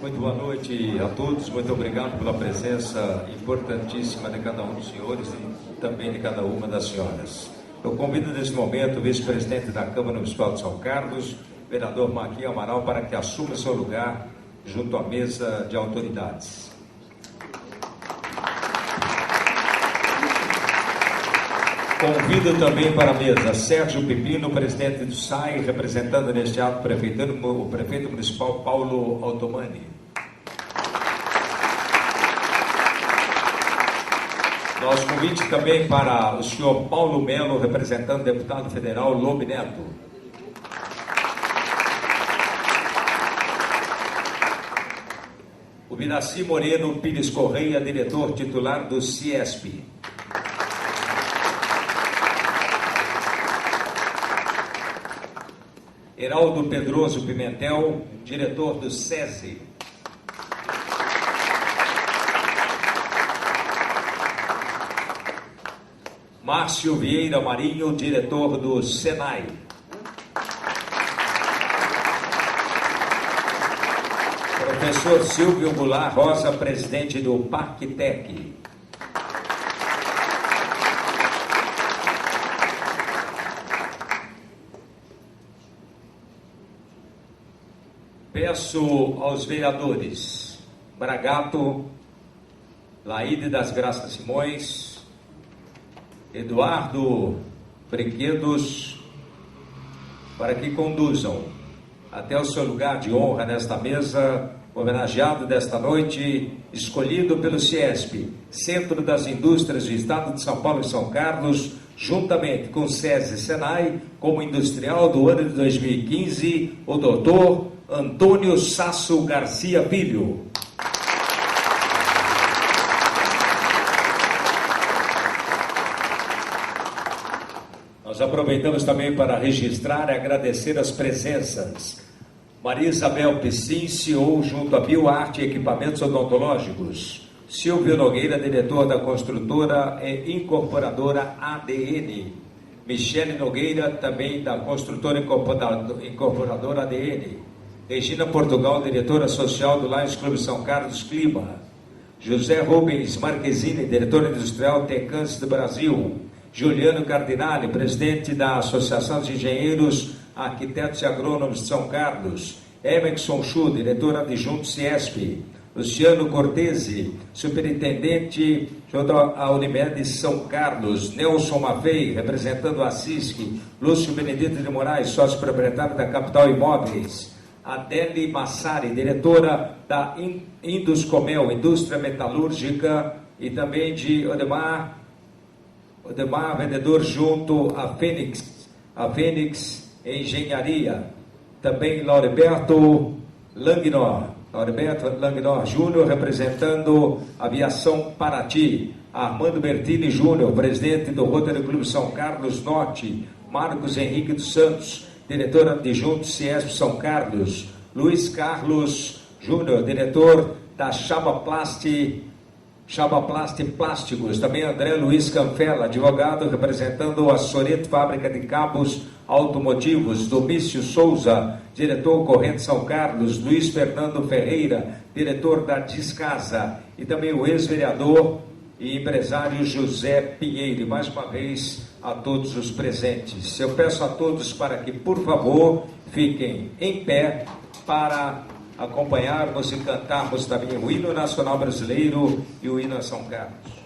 Muito boa noite a todos, muito obrigado pela presença importantíssima de cada um dos senhores e também de cada uma das senhoras. Eu convido nesse momento o vice-presidente da Câmara Municipal de São Carlos, vereador Marquinhos Amaral, para que assuma seu lugar junto à mesa de autoridades. Convido também para a mesa Sérgio Pepino, presidente do SAI, representando neste ato o prefeito municipal Paulo Altomani. Nosso convite também para o senhor Paulo Melo, representando o deputado federal Lobe Neto. O Viraci Moreno Pires Correia, diretor titular do CIESP. Heraldo Pedroso Pimentel, diretor do SESI. Márcio Vieira Marinho, diretor do SENAI. Professor Silvio Goulart Rosa, presidente do Parquitec. Peço aos vereadores Bragato, Laíde das Graças Simões, Eduardo Brinquedos, para que conduzam até o seu lugar de honra nesta mesa, homenageado desta noite, escolhido pelo CIESP, Centro das Indústrias do Estado de São Paulo e São Carlos, juntamente com o SESI e SENAI, como industrial do ano de 2015, o doutor Antônio Sasso Garcia Filho. Nós aproveitamos também para registrar e agradecer as presenças. Maria Isabel Piscin, CEO junto a BioArt Equipamentos Odontológicos. Silvio Nogueira, diretor da construtora e incorporadora ADN. Michele Nogueira, também da construtora incorporadora ADN. Regina Portugal, diretora social do Lions Clube São Carlos Clima. José Rubens Marquezine, diretor industrial Tecans do Brasil. Juliano Cardinale, presidente da Associação de Engenheiros, Arquitetos e Agrônomos de São Carlos. Emerson Chu, diretor adjunto CIESP. Luciano Cortese, superintendente da Unimed São Carlos. Nelson Maffei, representando a CISC. Lúcio Benedito de Moraes, sócio proprietário da Capital Imóveis. Adele Massari, diretora da Induscomel, indústria metalúrgica, e também de Odemar, vendedor junto à Fênix Engenharia. Também Lauriberto Langnor Júnior, representando Aviação Paraty. Armando Bertini Júnior, presidente do Rotary Clube São Carlos Norte. Marcos Henrique dos Santos, diretor adjunto CIESP São Carlos. Luiz Carlos Júnior, diretor da Chabaplast Plásticos. Também André Luiz Canfela, advogado, representando a Soreto Fábrica de Cabos Automotivos. Domício Souza, diretor Corrente São Carlos. Luiz Fernando Ferreira, diretor da Discasa. E também o ex-vereador e empresário José Pinheiro. E mais uma vez a todos os presentes. Eu peço a todos para que, por favor, fiquem em pé para acompanharmos e cantarmos também o hino nacional brasileiro e o hino a São Carlos.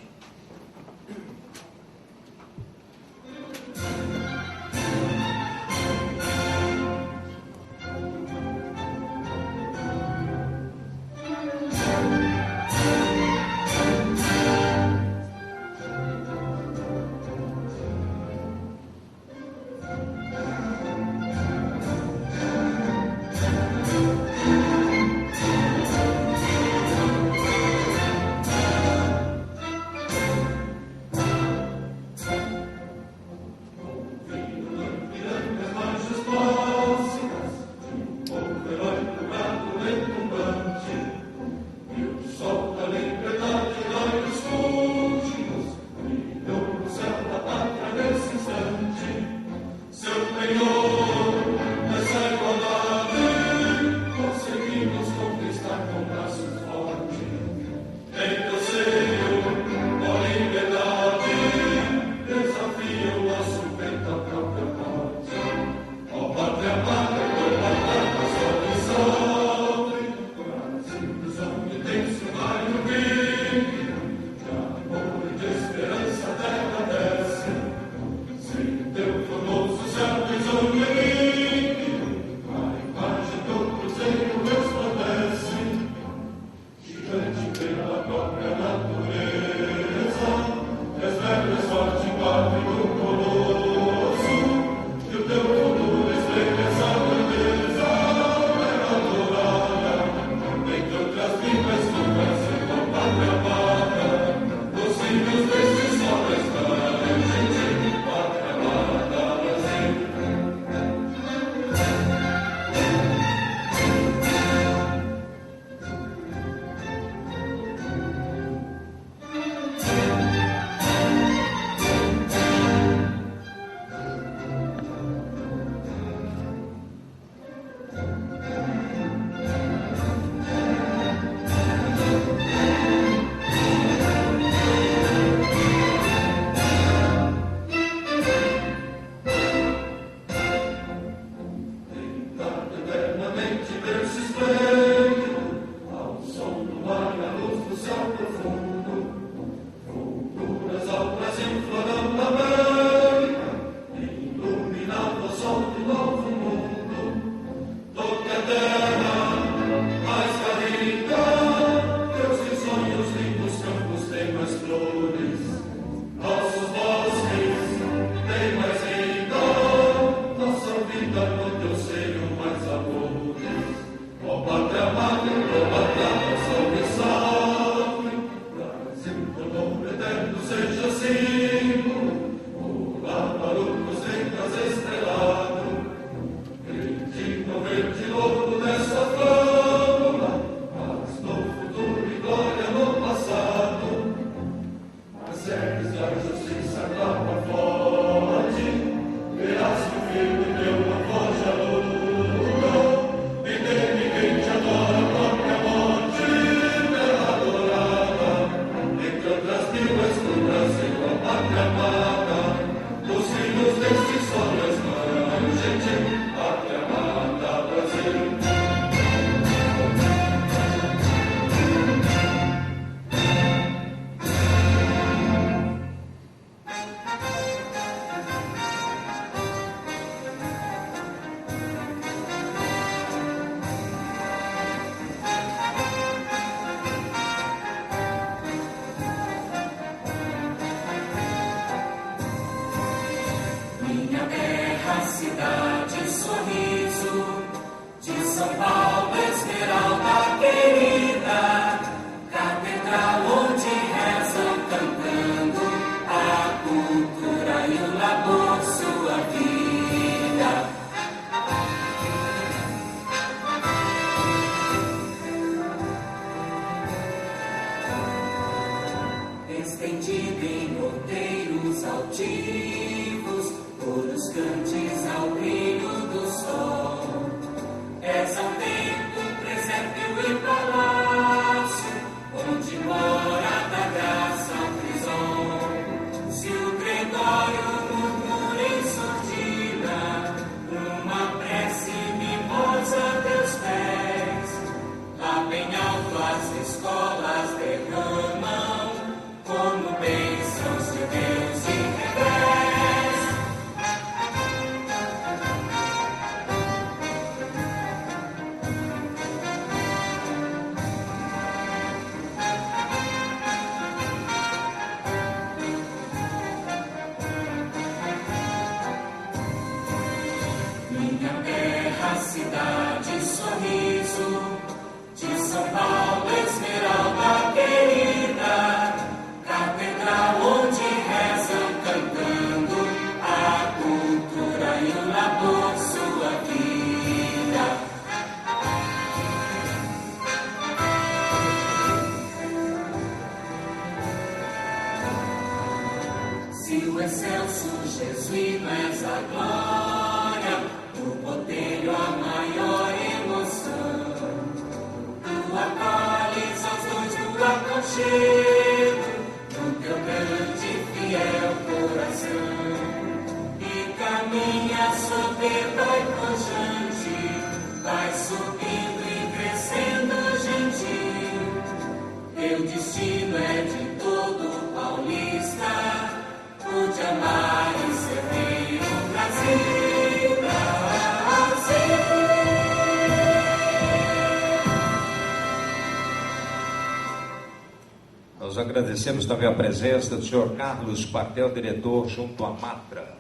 Nós agradecemos também a presença do senhor Carlos Quartel, diretor junto à Matra.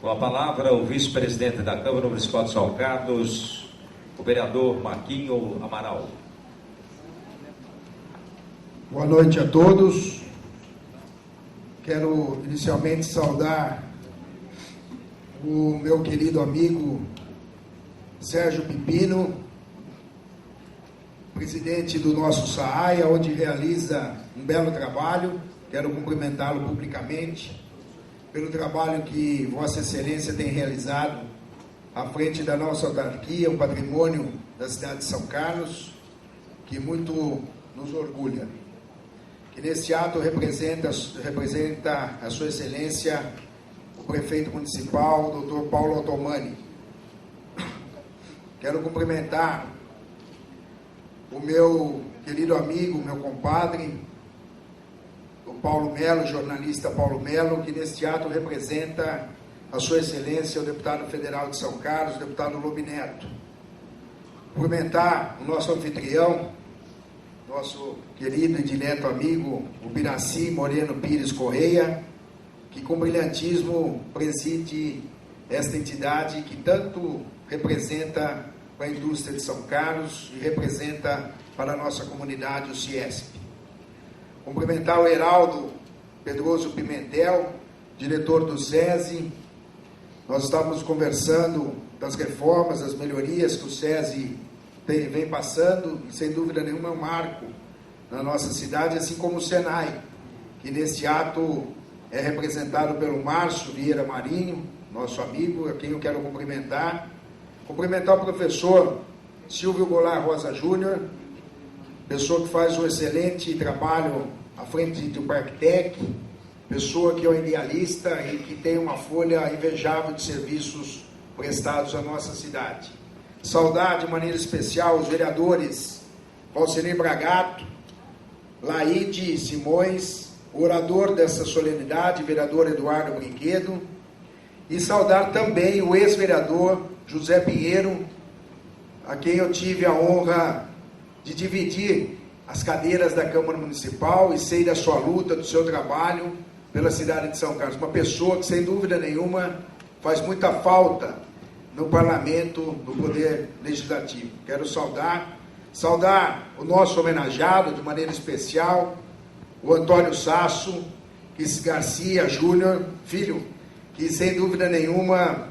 Com a palavra, o vice-presidente da Câmara Municipal de São Carlos, o vereador Marquinho Amaral. Boa noite a todos. Quero inicialmente saudar o meu querido amigo Sérgio Pipino, presidente do nosso SAAIA, onde realiza um belo trabalho. Quero cumprimentá-lo publicamente pelo trabalho que Vossa Excelência tem realizado à frente da nossa autarquia, um patrimônio da cidade de São Carlos, que muito nos orgulha. Que nesse ato representa a Sua Excelência, o prefeito municipal, o Dr. Paulo Otomani. Quero cumprimentar o meu querido amigo, meu compadre, o Paulo Melo, jornalista Paulo Melo, que neste ato representa a sua excelência, o deputado federal de São Carlos, o deputado Lobo Neto. Cumprimentar o nosso anfitrião, nosso querido e dileto amigo, o Biraci Moreno Pires Correia, que com brilhantismo preside esta entidade que tanto representa para a indústria de São Carlos e representa para a nossa comunidade o CIESP. Cumprimentar o Heraldo Pedroso Pimentel, diretor do SESI. Nós estávamos conversando das reformas, das melhorias que o SESI vem passando, e sem dúvida nenhuma é um marco na nossa cidade, assim como o SENAI, que neste ato é representado pelo Márcio Vieira Marinho, nosso amigo, a quem eu quero cumprimentar. Cumprimentar o professor Silvio Goulart Rosa Júnior, pessoa que faz um excelente trabalho à frente do Parktec, pessoa que é um idealista e que tem uma folha invejável de serviços prestados à nossa cidade. Saudar de maneira especial os vereadores Valcir Bragato, Laide Simões, orador dessa solenidade, vereador Eduardo Brinquedo, e saudar também o ex-vereador José Pinheiro, a quem eu tive a honra de dividir as cadeiras da Câmara Municipal e sei da sua luta, do seu trabalho pela cidade de São Carlos. Uma pessoa que, sem dúvida nenhuma, faz muita falta no Parlamento, no Poder Legislativo. Quero saudar o nosso homenageado, de maneira especial, o Antônio Sasso Garcia Júnior, filho, que, sem dúvida nenhuma,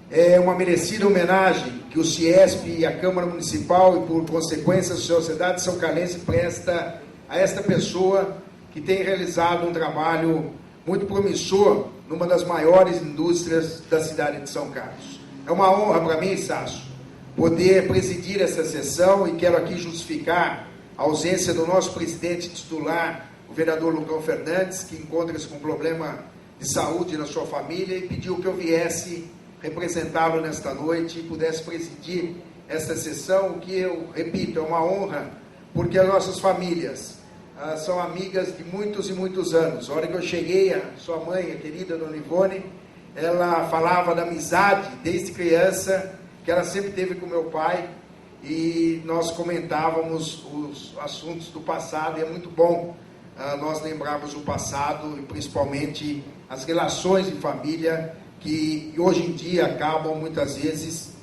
é uma merecida homenagem que o CIESP e a Câmara Municipal, e por consequência a sociedade são carlense, presta a esta pessoa que tem realizado um trabalho muito promissor numa das maiores indústrias da cidade de São Carlos. É uma honra para mim, Sasso, poder presidir essa sessão, e quero aqui justificar a ausência do nosso presidente titular, o vereador Lucão Fernandes, que encontra-se com problema de saúde na sua família e pediu que eu viesse representá-lo nesta noite e pudesse presidir esta sessão, o que eu repito, é uma honra, porque as nossas famílias são amigas de muitos e muitos anos. A hora que eu cheguei, a sua mãe, a querida Dona Ivone, ela falava da amizade desde criança, que ela sempre teve com meu pai, e nós comentávamos os assuntos do passado, e é muito bom nós lembrarmos o passado, e principalmente as relações de família, que hoje em dia acabam muitas vezes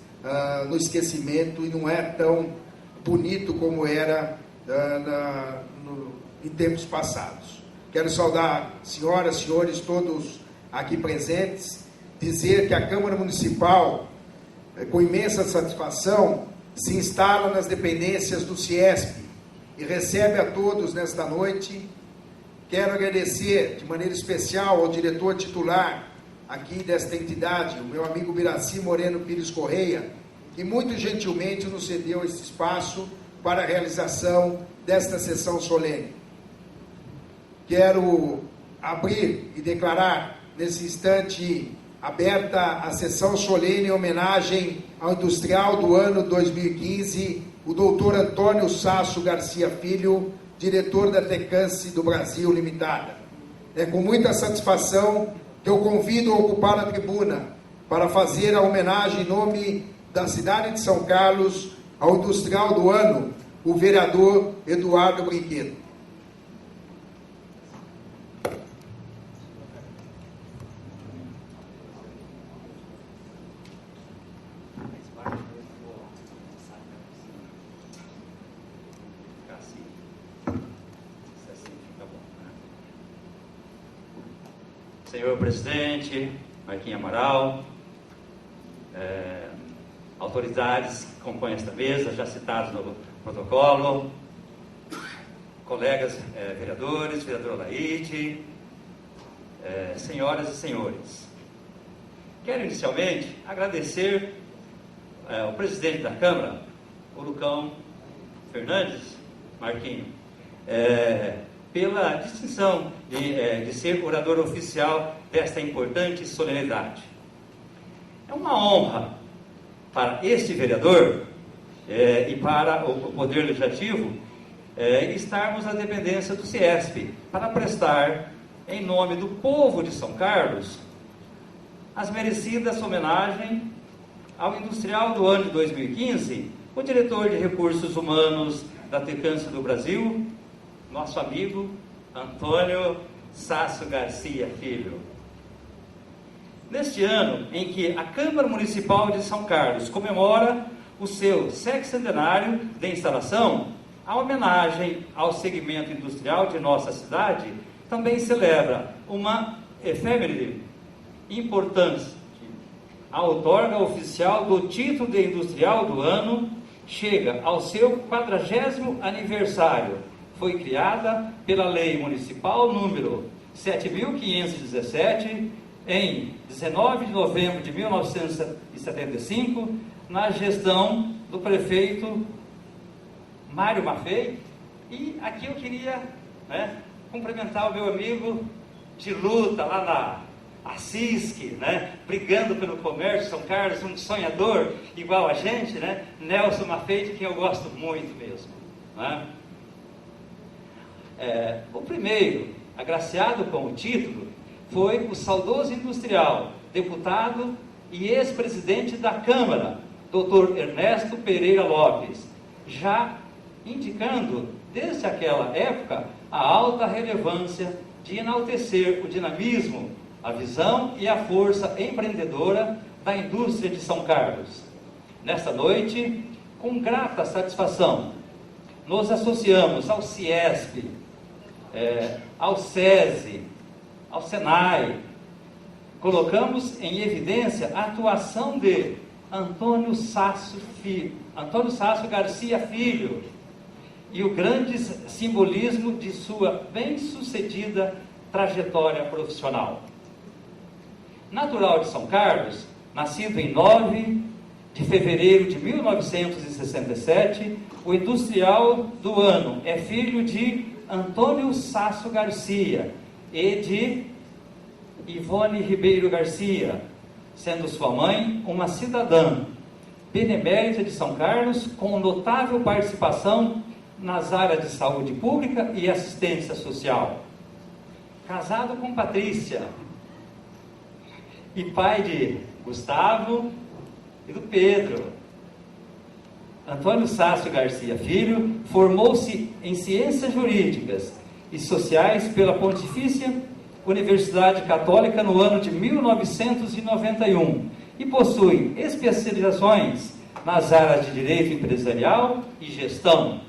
no esquecimento, e não é tão bonito como era em tempos passados. Quero saudar senhoras, senhores, todos aqui presentes, dizer que a Câmara Municipal, com imensa satisfação, se instala nas dependências do CIESP e recebe a todos nesta noite. Quero agradecer de maneira especial ao diretor titular aqui desta entidade, o meu amigo Biraci Moreno Pires Correia, que muito gentilmente nos cedeu este espaço para a realização desta sessão solene. Quero abrir e declarar nesse instante aberta a sessão solene em homenagem ao industrial do ano 2015, o doutor Antônio Sasso Garcia Filho, diretor da Tecance do Brasil Limitada. É com muita satisfação que eu convido a ocupar a tribuna para fazer a homenagem em nome da cidade de São Carlos ao industrial do ano, o vereador Eduardo Brinquedo. Senhor presidente, Marquinhos Amaral, autoridades que compõem esta mesa, já citados no protocolo, colegas vereadores, vereadora Laide, senhoras e senhores. Quero inicialmente agradecer ao presidente da Câmara, o Lucão Fernandes, Marquinhos, pela distinção de ser orador oficial desta importante solenidade. É uma honra para este vereador e para o Poder Legislativo estarmos na dependência do CIESP, para prestar, em nome do povo de São Carlos, as merecidas homenagens ao industrial do ano de 2015, o diretor de Recursos Humanos da Tecâncio do Brasil, nosso amigo Antônio Sasso Garcia Filho. Neste ano em que a Câmara Municipal de São Carlos comemora o seu 60º de instalação, a homenagem ao segmento industrial de nossa cidade também celebra uma efeméride importante. A outorga oficial do título de industrial do ano chega ao seu 40º aniversário. Foi criada pela Lei Municipal número 7.517, em 19 de novembro de 1975, na gestão do prefeito Mário Maffei. E aqui eu queria cumprimentar o meu amigo de luta lá na Assisc, brigando pelo comércio, São Carlos, um sonhador igual a gente, Nelson Maffei, de quem eu gosto muito mesmo. O primeiro agraciado com o título foi o saudoso industrial, deputado e ex-presidente da Câmara, Dr. Ernesto Pereira Lopes, já indicando, desde aquela época, a alta relevância de enaltecer o dinamismo, a visão e a força empreendedora da indústria de São Carlos. Nesta noite, com grata satisfação, nos associamos ao CIESP, ao SESI, ao SENAI. Colocamos em evidência a atuação de Antônio Sasso Garcia Filho e o grande simbolismo de sua bem-sucedida trajetória profissional. Natural de São Carlos, nascido em 9 de fevereiro de 1967, o industrial do ano é filho de Antônio Sasso Garcia e de Ivone Ribeiro Garcia, sendo sua mãe uma cidadã benemérita de São Carlos, com notável participação nas áreas de saúde pública e assistência social. Casado com Patrícia e pai de Gustavo e do Pedro. Antônio Sasso Garcia Filho formou-se em Ciências Jurídicas e Sociais pela Pontifícia Universidade Católica no ano de 1991 e possui especializações nas áreas de Direito Empresarial e Gestão.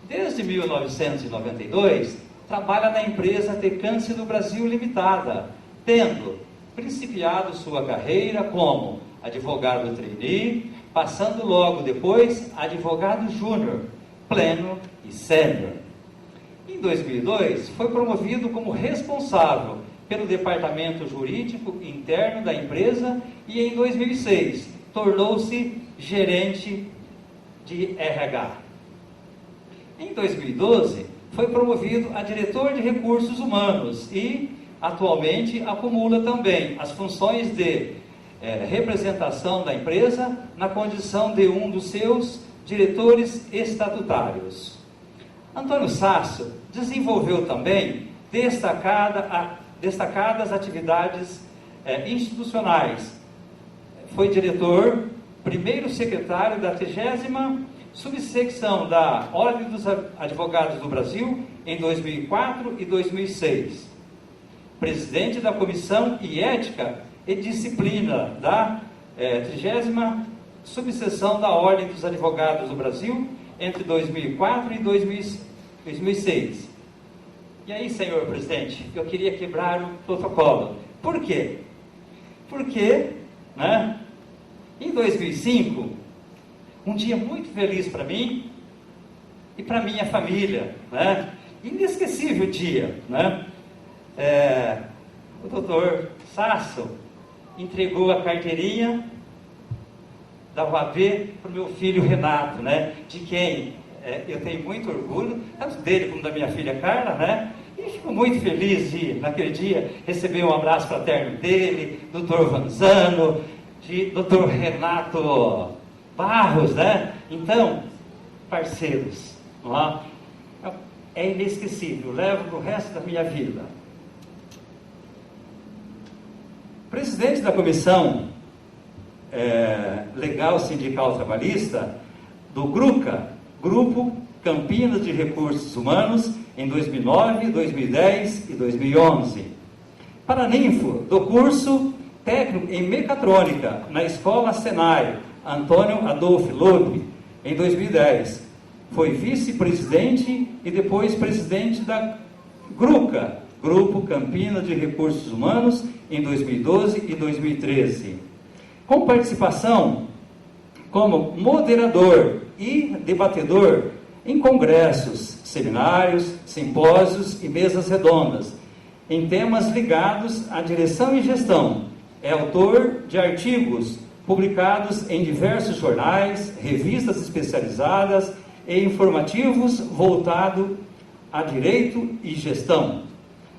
Desde 1992, trabalha na empresa Tecâncio do Brasil Limitada, tendo principiado sua carreira como advogado trainee, passando logo depois a advogado júnior, pleno e sênior. Em 2002, foi promovido como responsável pelo departamento jurídico interno da empresa e em 2006 tornou-se gerente de RH. Em 2012, foi promovido a diretor de recursos humanos e atualmente acumula também as funções de representação da empresa na condição de um dos seus diretores estatutários. Antônio Sasso desenvolveu também destacadas atividades institucionais. Foi diretor, primeiro secretário da 30ª subsecção da Ordem dos Advogados do Brasil em 2004 e 2006. Presidente da Comissão de Ética e Disciplina da 30ª subseção da Ordem dos Advogados do Brasil entre 2004 e 2006. E aí, senhor presidente, eu queria quebrar o protocolo. Por quê? Porque, em 2005, um dia muito feliz para mim e para minha família, inesquecível dia, o doutor Sasso entregou a carteirinha da UAB para o meu filho Renato, de quem eu tenho muito orgulho, tanto dele como da minha filha Carla, e fico muito feliz de, naquele dia, receber um abraço fraterno dele, doutor Vanzano, de Dr. Renato Barros, né? Então, parceiros, não é inesquecível, levo para o resto da minha vida. Presidente da Comissão Legal Sindical Trabalhista do GRUCA, Grupo Campinas de Recursos Humanos, em 2009, 2010 e 2011. Paraninfo do curso técnico em mecatrônica na Escola Senai, Antônio Adolfo Lobe, em 2010. Foi vice-presidente e depois presidente da GRUCA, Grupo Campinas de Recursos Humanos, em 2012 e 2013. Com participação como moderador e debatedor em congressos, seminários, simpósios e mesas redondas, em temas ligados à direção e gestão. É autor de artigos publicados em diversos jornais, revistas especializadas e informativos voltados a direito e gestão.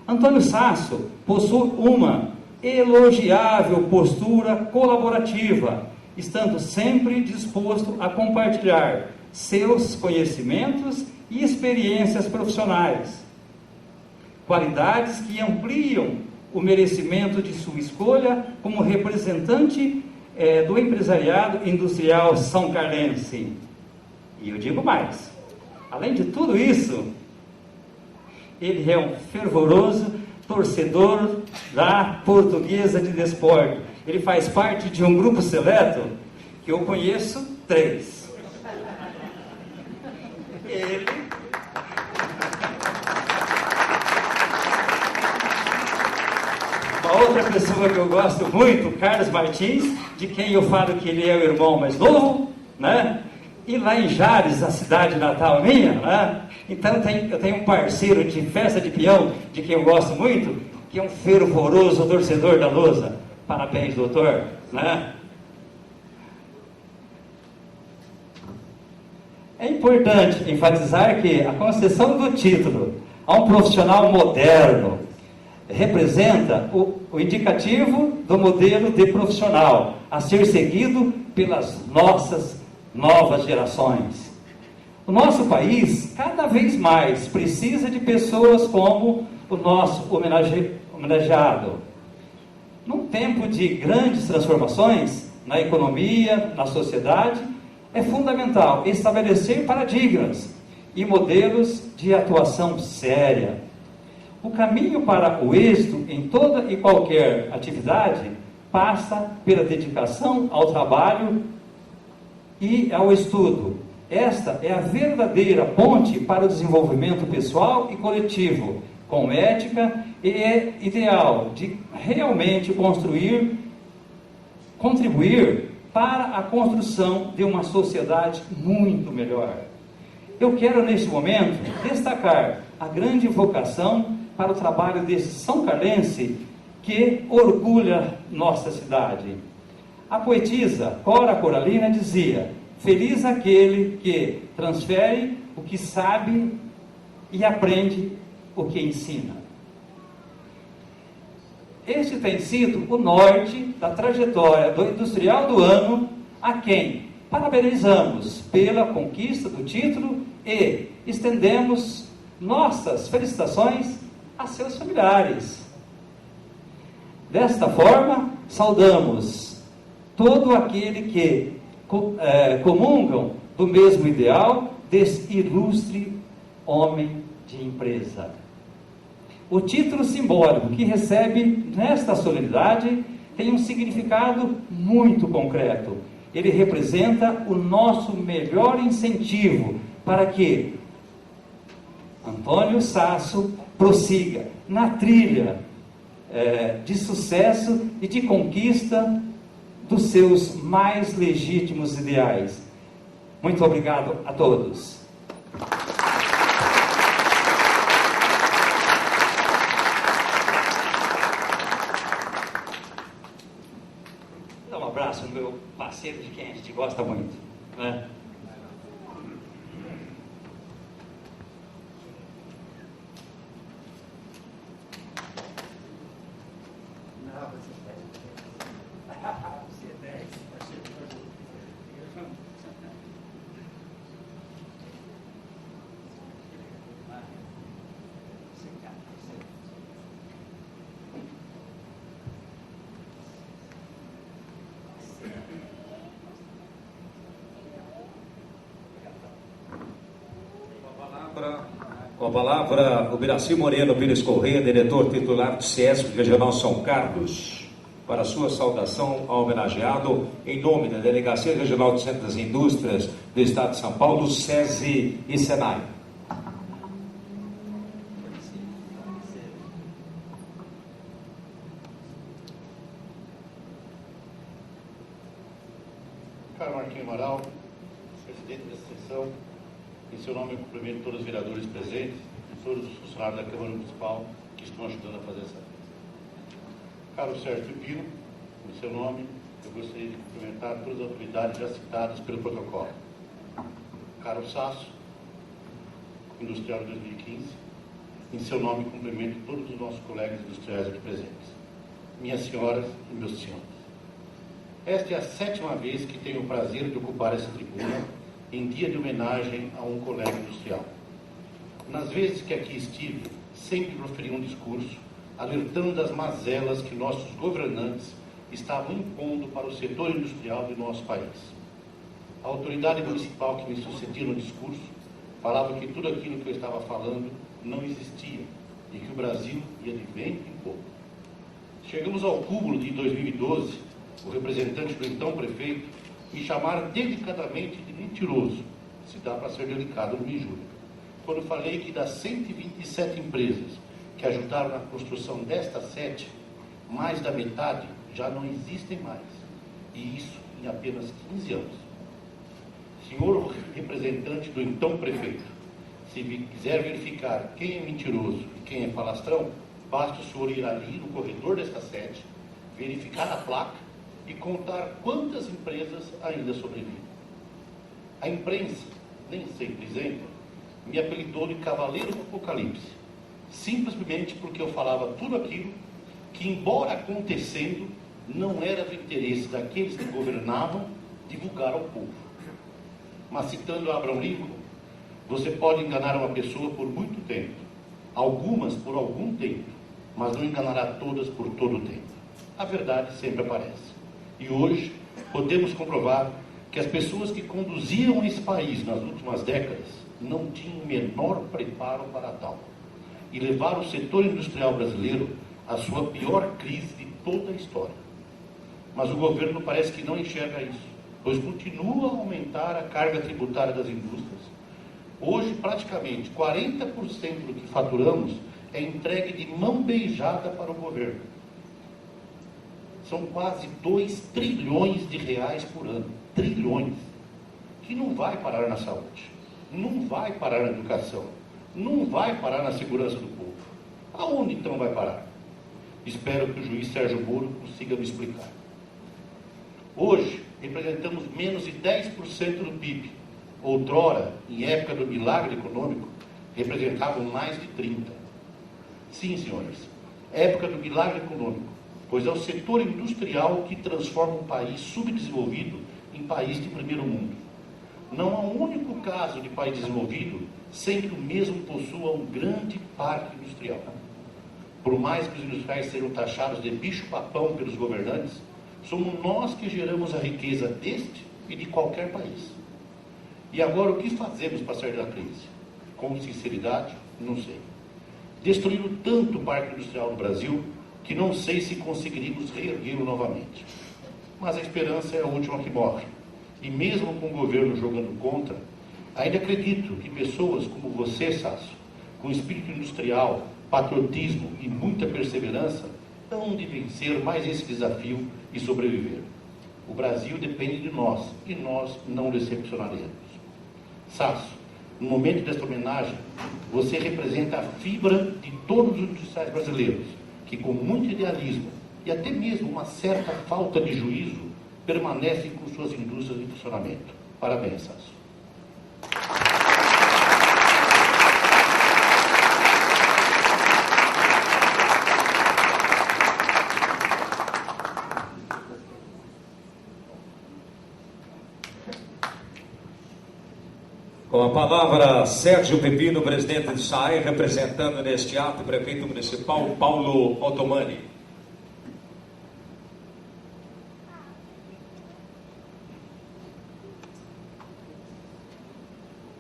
Antônio Sasso possui uma elogiável postura colaborativa, estando sempre disposto a compartilhar seus conhecimentos e experiências profissionais, qualidades que ampliam o merecimento de sua escolha como representante do empresariado industrial são carlense. E eu digo mais, além de tudo isso, ele é um fervoroso torcedor da Portuguesa de Desporto. Ele faz parte de um grupo seleto que eu conheço 3. Ele... Uma outra pessoa que eu gosto muito, Carlos Martins, de quem eu falo que ele é o irmão mais novo, né? E lá em Jales, a cidade natal minha, né? Então eu tenho um parceiro de festa de peão, de quem eu gosto muito, que é um fervoroso torcedor da Lousa. Parabéns, doutor, né? É importante enfatizar que a concessão do título a um profissional moderno representa o indicativo do modelo de profissional a ser seguido pelas nossas novas gerações. O nosso país, cada vez mais, precisa de pessoas como o nosso homenageado. Num tempo de grandes transformações na economia, na sociedade, é fundamental estabelecer paradigmas e modelos de atuação séria. O caminho para o êxito em toda e qualquer atividade passa pela dedicação ao trabalho e ao estudo. Esta é a verdadeira ponte para o desenvolvimento pessoal e coletivo, com ética, e é ideal de realmente contribuir para a construção de uma sociedade muito melhor. Eu quero, neste momento, destacar a grande vocação para o trabalho desse São Carlense que orgulha nossa cidade. A poetisa Cora Coralina dizia: feliz aquele que transfere o que sabe e aprende o que ensina. Este tem sido o norte da trajetória do industrial do ano, a quem parabenizamos pela conquista do título e estendemos nossas felicitações a seus familiares. Desta forma, saudamos todo aquele que comungam do mesmo ideal desse ilustre homem de empresa. O título simbólico que recebe nesta solenidade tem um significado muito concreto. Ele representa o nosso melhor incentivo para que Antônio Sasso prossiga na trilha de sucesso e de conquista dos seus mais legítimos ideais. Muito obrigado a todos. Dá um abraço no meu parceiro de quem a gente gosta muito, né? Você Com a palavra, o Biraci Moreno Pires Correia, diretor titular do CIESP Regional São Carlos, para sua saudação ao homenageado, em nome da Delegacia Regional de Centro das Indústrias do Estado de São Paulo, SESI e SENAI. Caro Marquinhos Amaral, presidente da sessão, em seu nome eu cumprimento todos os vereadores presentes e todos os funcionários da Câmara Municipal que estão ajudando a fazer essa festa. Caro Sérgio Pino, em seu nome eu gostaria de cumprimentar todas as autoridades já citadas pelo protocolo. Caro Sasso, industrial de 2015, em seu nome cumprimento todos os nossos colegas industriais aqui presentes. Minhas senhoras e meus senhores. Esta é a 7ª vez que tenho o prazer de ocupar essa tribuna em dia de homenagem a um colega industrial. Nas vezes que aqui estive, sempre proferi um discurso alertando das mazelas que nossos governantes estavam impondo para o setor industrial do nosso país. A autoridade municipal que me sucedia no discurso falava que tudo aquilo que eu estava falando não existia e que o Brasil ia de vento em pouco. Chegamos ao cúmulo de 2012, o representante do então prefeito me chamar delicadamente de mentiroso, se dá para ser delicado, não me julgue, quando falei que das 127 empresas que ajudaram na construção desta sede, mais da metade já não existem mais, e isso em apenas 15 anos. Senhor representante do então prefeito, se quiser verificar quem é mentiroso e quem é falastrão, basta o senhor ir ali no corredor desta sede, verificar a placa e contar quantas empresas ainda sobrevivem. A imprensa, nem sempre isenta, me apelidou de Cavaleiro do Apocalipse, simplesmente porque eu falava tudo aquilo que, embora acontecendo, não era do interesse daqueles que governavam divulgar ao povo. Mas citando Abraham Lincoln, você pode enganar uma pessoa por muito tempo, algumas por algum tempo, mas não enganará todas por todo o tempo. A verdade sempre aparece. E hoje podemos comprovar que as pessoas que conduziam esse país nas últimas décadas não tinham o menor preparo para tal. E levaram o setor industrial brasileiro à sua pior crise de toda a história. Mas o governo parece que não enxerga isso, pois continua a aumentar a carga tributária das indústrias. Hoje, praticamente 40% do que faturamos é entregue de mão beijada para o governo. São quase 2 trilhões de reais por ano. Trilhões. Que não vai parar na saúde, não vai parar na educação, não vai parar na segurança do povo. Aonde então vai parar? Espero que o juiz Sérgio Moro consiga me explicar. Hoje, representamos menos de 10% do PIB. Outrora, em época do milagre econômico, representavam mais de 30%. Sim, senhores, época do milagre econômico, pois é o setor industrial que transforma um país subdesenvolvido em país de primeiro mundo. Não há um único caso de país desenvolvido sem que o mesmo possua um grande parque industrial. Por mais que os industriais sejam taxados de bicho-papão pelos governantes, somos nós que geramos a riqueza deste e de qualquer país. E agora, o que fazemos para sair da crise? Com sinceridade, não sei. Destruíram tanto o parque industrial no Brasil que não sei se conseguiríamos reerguê-lo novamente. Mas a esperança é a última que morre. E mesmo com o governo jogando contra, ainda acredito que pessoas como você, Sasso, com espírito industrial, patriotismo e muita perseverança, hão de vencer mais esse desafio e sobreviver. O Brasil depende de nós e nós não decepcionaremos. Sasso, no momento desta homenagem, você representa a fibra de todos os industriais brasileiros, que com muito idealismo e até mesmo uma certa falta de juízo, permanecem com suas indústrias em funcionamento. Parabéns, Sasso. Com a palavra, Sérgio Pepino, presidente de SAE, representando neste ato o prefeito municipal Paulo Ottomani.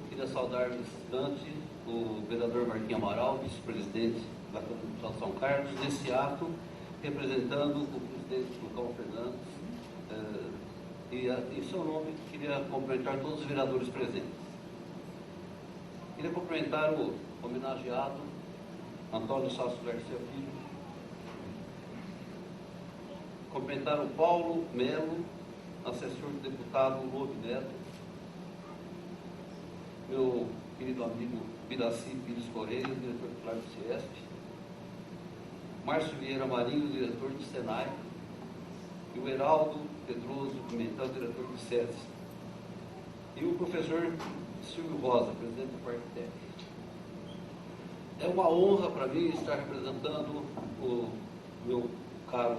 Queria saudar nesse instante o vereador Marquinhos Amaral, vice-presidente da Câmara Municipal de São Carlos, nesse ato, representando o presidente Lucão Fernandes, e em seu nome queria cumprimentar todos os vereadores presentes. Queria cumprimentar o homenageado Antônio Sasso Garcia Filho, cumprimentar o Paulo Melo, assessor do deputado Lobo Neto, meu querido amigo Biraci Pires Correia, diretor do Claro do Ciesp, Márcio Vieira Marinho, diretor do Senai, e o Heraldo Pedroso Pimentel, diretor do SESI, e o professor Silvio Rosa, presidente do Parquitec. É uma honra para mim estar representando o meu caro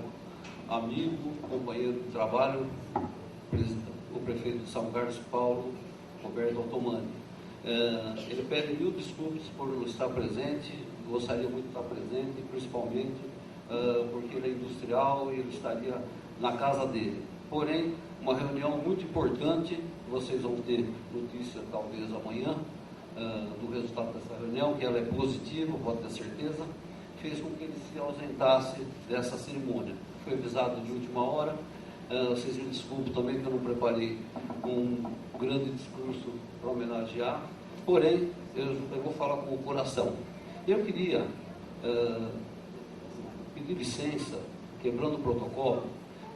amigo, companheiro de trabalho, o prefeito de São Carlos, Paulo Roberto Altomani. Ele pede mil desculpas por não estar presente, gostaria muito de estar presente, principalmente porque ele é industrial e ele estaria na casa dele. Porém, uma reunião muito importante, vocês vão ter notícia talvez amanhã do resultado dessa reunião, que ela é positiva, pode ter certeza, fez com que ele se ausentasse dessa cerimônia. Foi avisado de última hora, vocês me desculpem também que eu não preparei um grande discurso para homenagear, porém, eu vou falar com o coração. Eu queria pedir licença, quebrando o protocolo,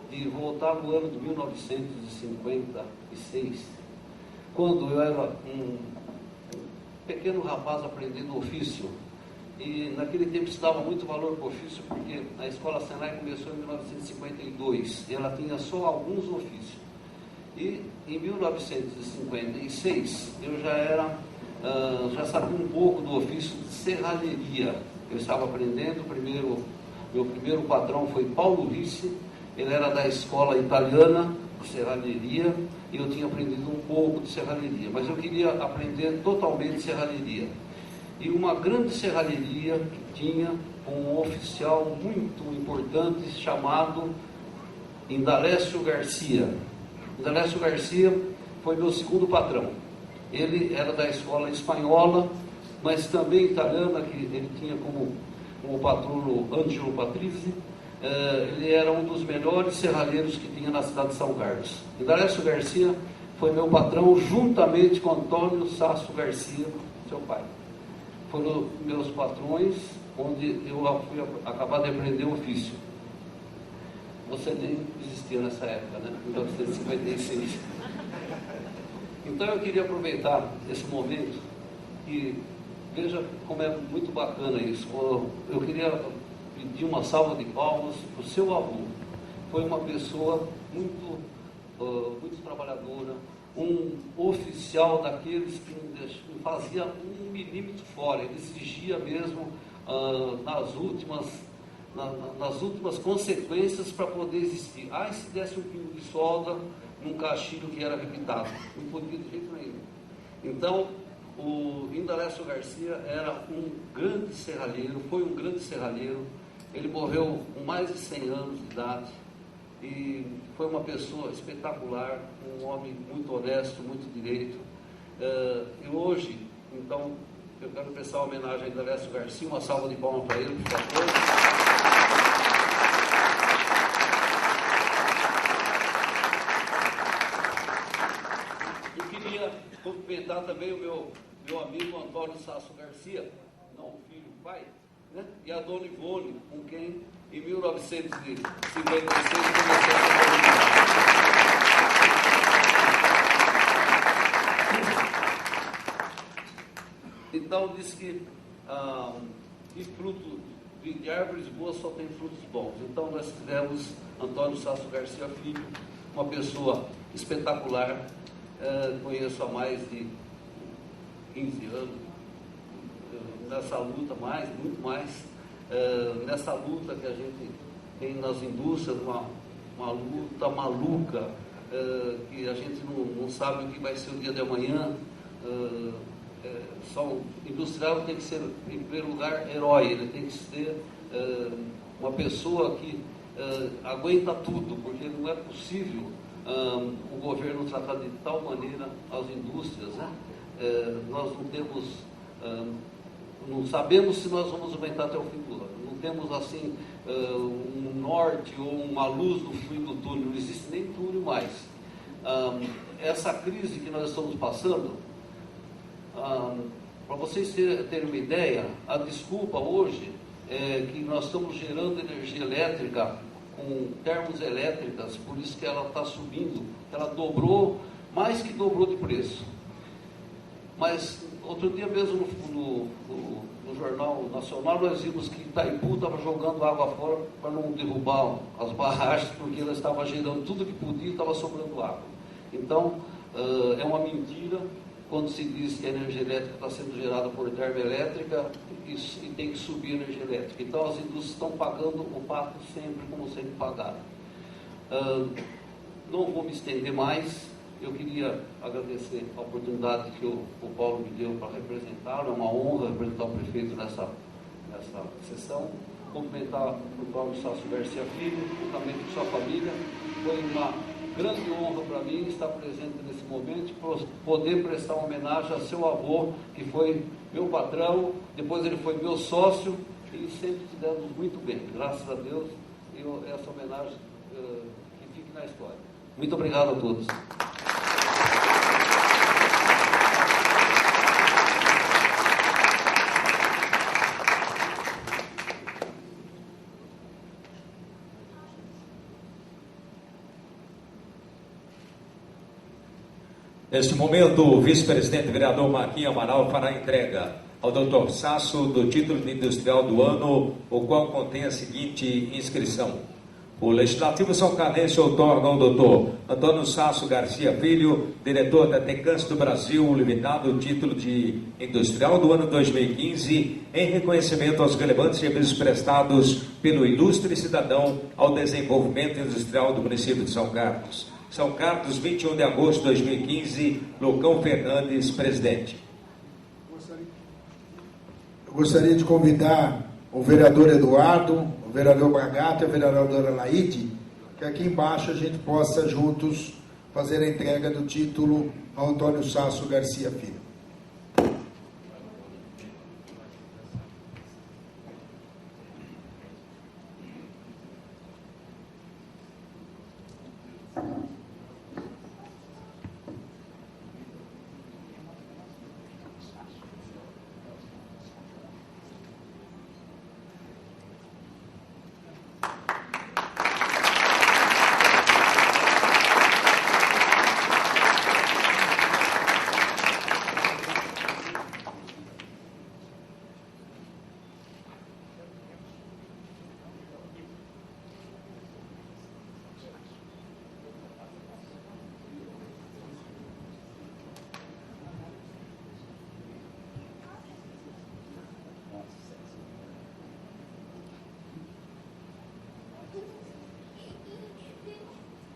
de voltar no ano de 1956, quando eu era um pequeno rapaz aprendendo ofício, e naquele tempo se dava muito valor para o ofício, porque a Escola Senai começou em 1952, e ela tinha só alguns ofícios. E em 1956 eu já sabia um pouco do ofício de serralheria. Eu estava aprendendo, meu primeiro patrão foi Paulo Ricci, ele era da escola italiana de serralheria, e eu tinha aprendido um pouco de serralheria, mas eu queria aprender totalmente serralheria. E uma grande serralheria que tinha um oficial muito importante chamado Indalécio Garcia. Indalécio Garcia foi meu segundo patrão. Ele era da escola espanhola, mas também italiana, que ele tinha como patrono Angelo Patrizzi. Ele era um dos melhores serralheiros que tinha na cidade de São Carlos. Indalécio Garcia foi meu patrão, juntamente com Antônio Sasso Garcia, seu pai. Foram meus patrões, onde eu fui acabar de aprender o ofício. Você nem existia nessa época, né? 1956. Então eu queria aproveitar esse momento e veja como é muito bacana isso. Eu queria pedir uma salva de palmas para o seu avô. Foi uma pessoa muito trabalhadora, um oficial daqueles que não fazia um milímetro fora, ele exigia mesmo nas últimas consequências para poder existir. E se desse um pingo de solda num caixilho que era repintado, não podia de jeito nenhum. Então, o Indalécio Garcia era um grande serralheiro, foi um grande serralheiro. Ele morreu com mais de 100 anos de idade e foi uma pessoa espetacular, um homem muito honesto, muito direito. E hoje, então, eu quero prestar uma homenagem a Indalécio Garcia, uma salva de palmas para ele, por favor. Eu queria cumprimentar também o meu amigo Antônio Sasso Garcia, não filho, pai, né? E a dona Ivone, com quem em 1956 comecei a Então diz que fruto de árvores boas só tem frutos bons. Então nós tivemos Antônio Sasso Garcia Filho, uma pessoa espetacular, conheço há mais de 15 anos, nessa luta muito mais, nessa luta que a gente tem nas indústrias, uma luta maluca, que a gente não sabe o que vai ser o dia de amanhã. O industrial tem que ser, em primeiro lugar, herói, ele tem que ser uma pessoa que aguenta tudo, porque não é possível o governo tratar de tal maneira as indústrias, né? Nós não temos Não sabemos se nós vamos aumentar até o fim do ano. Não temos assim um norte ou uma luz no fim do túnel. Não existe nem túnel mais. Essa crise que nós estamos passando, para vocês terem uma ideia, a desculpa hoje é que nós estamos gerando energia elétrica com termoelétricas, por isso que ela está subindo, ela dobrou, mais que dobrou de preço. Mas outro dia mesmo no Jornal Nacional nós vimos que Itaipu estava jogando água fora para não derrubar as barragens, porque ela estava gerando tudo que podia e estava sobrando água. Então, é uma mentira quando se diz que a energia elétrica está sendo gerada por termoelétrica e tem que subir a energia elétrica. Então, as indústrias estão pagando o pato sempre como sempre pagaram. Não vou me estender mais. Eu queria agradecer a oportunidade que o Paulo me deu para representá-lo. É uma honra representar o prefeito nessa sessão. Cumprimentar o Paulo Sácio Garcia Filho, juntamente com sua família. Foi uma grande honra para mim estar presente nesse momento, poder prestar uma homenagem a seu avô, que foi meu patrão, depois ele foi meu sócio, e sempre tivemos muito bem, graças a Deus, e essa homenagem que fique na história. Muito obrigado a todos. Neste momento, o vice-presidente vereador Marquinhos Amaral fará entrega ao Dr. Sasso do título de industrial do ano, o qual contém a seguinte inscrição. O Legislativo São Carlense outorga ao Dr. Antônio Sasso Garcia Filho, diretor da Tecans do Brasil Limitado, o título de industrial do ano 2015, em reconhecimento aos relevantes serviços prestados pelo ilustre cidadão ao desenvolvimento industrial do município de São Carlos. São Carlos, 21 de agosto de 2015, Lucão Fernandes, presidente. Eu gostaria de convidar o vereador Eduardo, o vereador Bragato e a vereadora Laide, que aqui embaixo a gente possa juntos fazer a entrega do título ao Antônio Sasso Garcia Filho.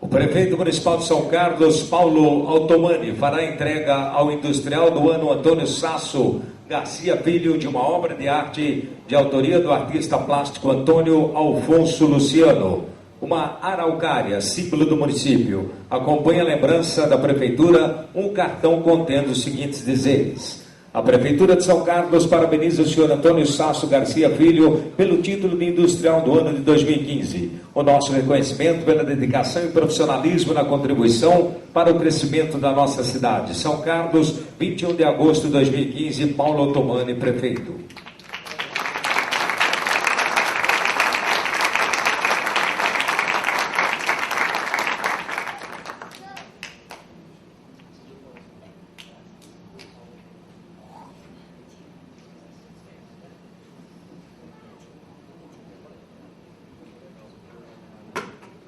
O prefeito municipal de São Carlos, Paulo Altomani, fará entrega ao industrial do ano Antônio Sasso Garcia Filho de uma obra de arte de autoria do artista plástico Antônio Alfonso Luciano, uma araucária, símbolo do município. Acompanha a lembrança da prefeitura um cartão contendo os seguintes dizeres. A Prefeitura de São Carlos parabeniza o senhor Antônio Sasso Garcia Filho pelo título de industrial do ano de 2015. O nosso reconhecimento pela dedicação e profissionalismo na contribuição para o crescimento da nossa cidade. São Carlos, 21 de agosto de 2015, Paulo Altomani, prefeito.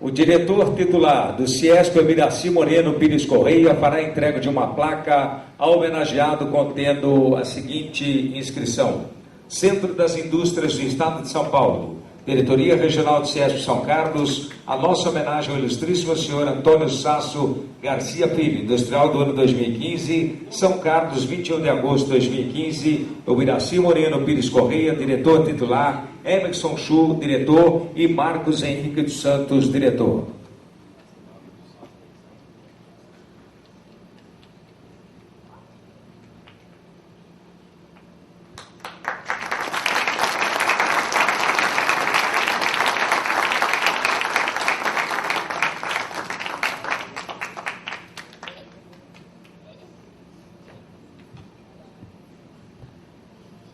O diretor titular do CIESP, Emiraci Moreno Pires Correia, fará a entrega de uma placa ao homenageado contendo a seguinte inscrição: Centro das Indústrias do Estado de São Paulo, Diretoria Regional do CIESP São Carlos, a nossa homenagem ao ilustríssimo senhor Antônio Sasso Garcia Filho, industrial do ano 2015, São Carlos, 21 de agosto de 2015, Emiraci Moreno Pires Correia, diretor titular, Emerson Chu, diretor, e Marcos Henrique dos Santos, diretor.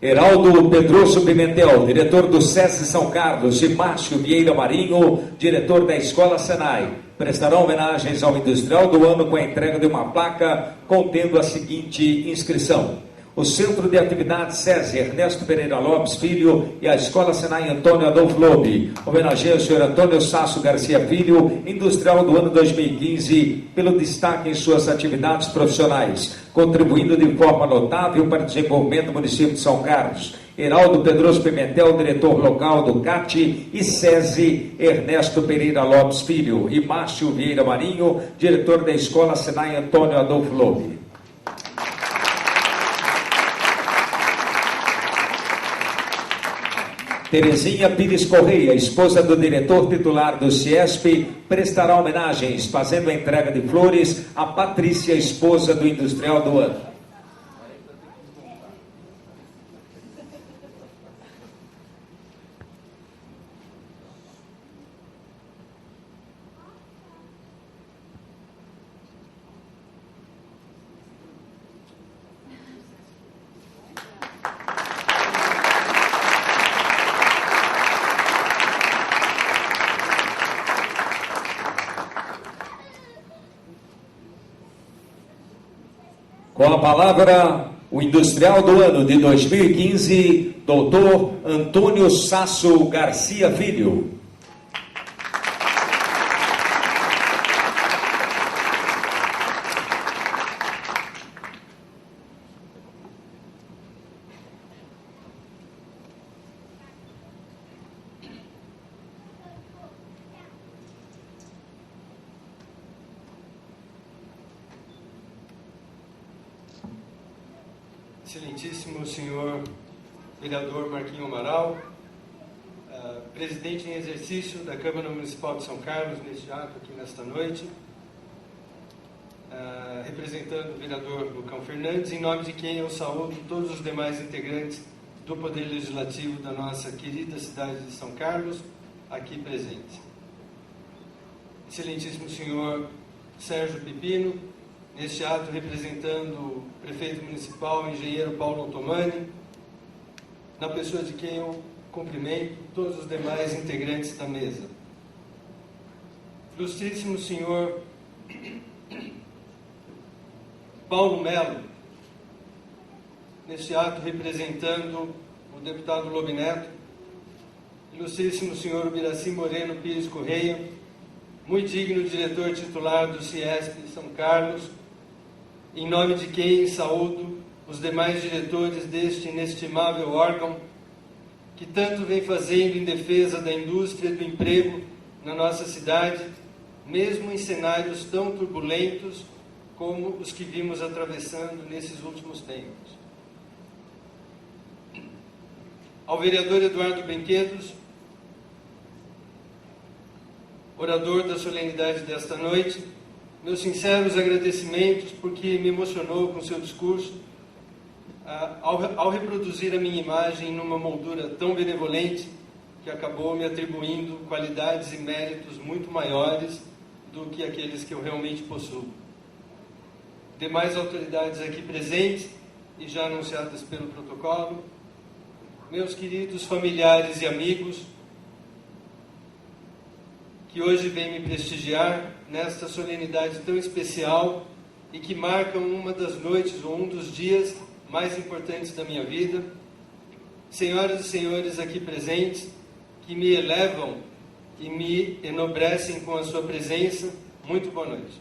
Heraldo Pedroso Pimentel, diretor do SESI São Carlos, e Márcio Vieira Marinho, diretor da Escola Senai, prestarão homenagens ao industrial do ano com a entrega de uma placa contendo a seguinte inscrição: o Centro de Atividades SESI Ernesto Pereira Lopes Filho e a Escola Senai Antônio Adolfo Lobe homenageiam o senhor Antônio Sasso Garcia Filho, industrial do ano 2015, pelo destaque em suas atividades profissionais, contribuindo de forma notável para o desenvolvimento do município de São Carlos. Heraldo Pedroso Pimentel, diretor local do CAT e SESI Ernesto Pereira Lopes Filho, e Márcio Vieira Marinho, diretor da Escola Senai Antônio Adolfo Lobe. Terezinha Pires Correia, esposa do diretor titular do CIESP, prestará homenagens, fazendo a entrega de flores a Patrícia, esposa do industrial do ano. Com a palavra, o industrial do ano de 2015, doutor Antônio Sasso Garcia Filho. Excelentíssimo senhor vereador Marquinho Amaral, presidente em exercício da Câmara Municipal de São Carlos, neste ato aqui nesta noite, representando o vereador Lucão Fernandes, em nome de quem eu saúdo todos os demais integrantes do Poder Legislativo da nossa querida cidade de São Carlos, aqui presentes. Excelentíssimo senhor Sérgio Pepino, neste ato representando o prefeito municipal, o engenheiro Paulo Ottomani, na pessoa de quem eu cumprimento todos os demais integrantes da mesa. Ilustríssimo senhor Paulo Melo, neste ato representando o deputado Lobe Neto, ilustríssimo senhor Ubiraci Moreno Pires Correia, muito digno diretor titular do CIESP de São Carlos, em nome de quem saúdo os demais diretores deste inestimável órgão, que tanto vem fazendo em defesa da indústria e do emprego na nossa cidade, mesmo em cenários tão turbulentos como os que vimos atravessando nesses últimos tempos. Ao vereador Eduardo Brinquedos, orador da solenidade desta noite, meus sinceros agradecimentos porque me emocionou com seu discurso, ao reproduzir a minha imagem numa moldura tão benevolente que acabou me atribuindo qualidades e méritos muito maiores do que aqueles que eu realmente possuo. Demais autoridades aqui presentes e já anunciadas pelo protocolo, meus queridos familiares e amigos, que hoje vêm me prestigiar nesta solenidade tão especial e que marcam uma das noites ou um dos dias mais importantes da minha vida, senhoras e senhores aqui presentes, que me elevam e me enobrecem com a sua presença, muito boa noite.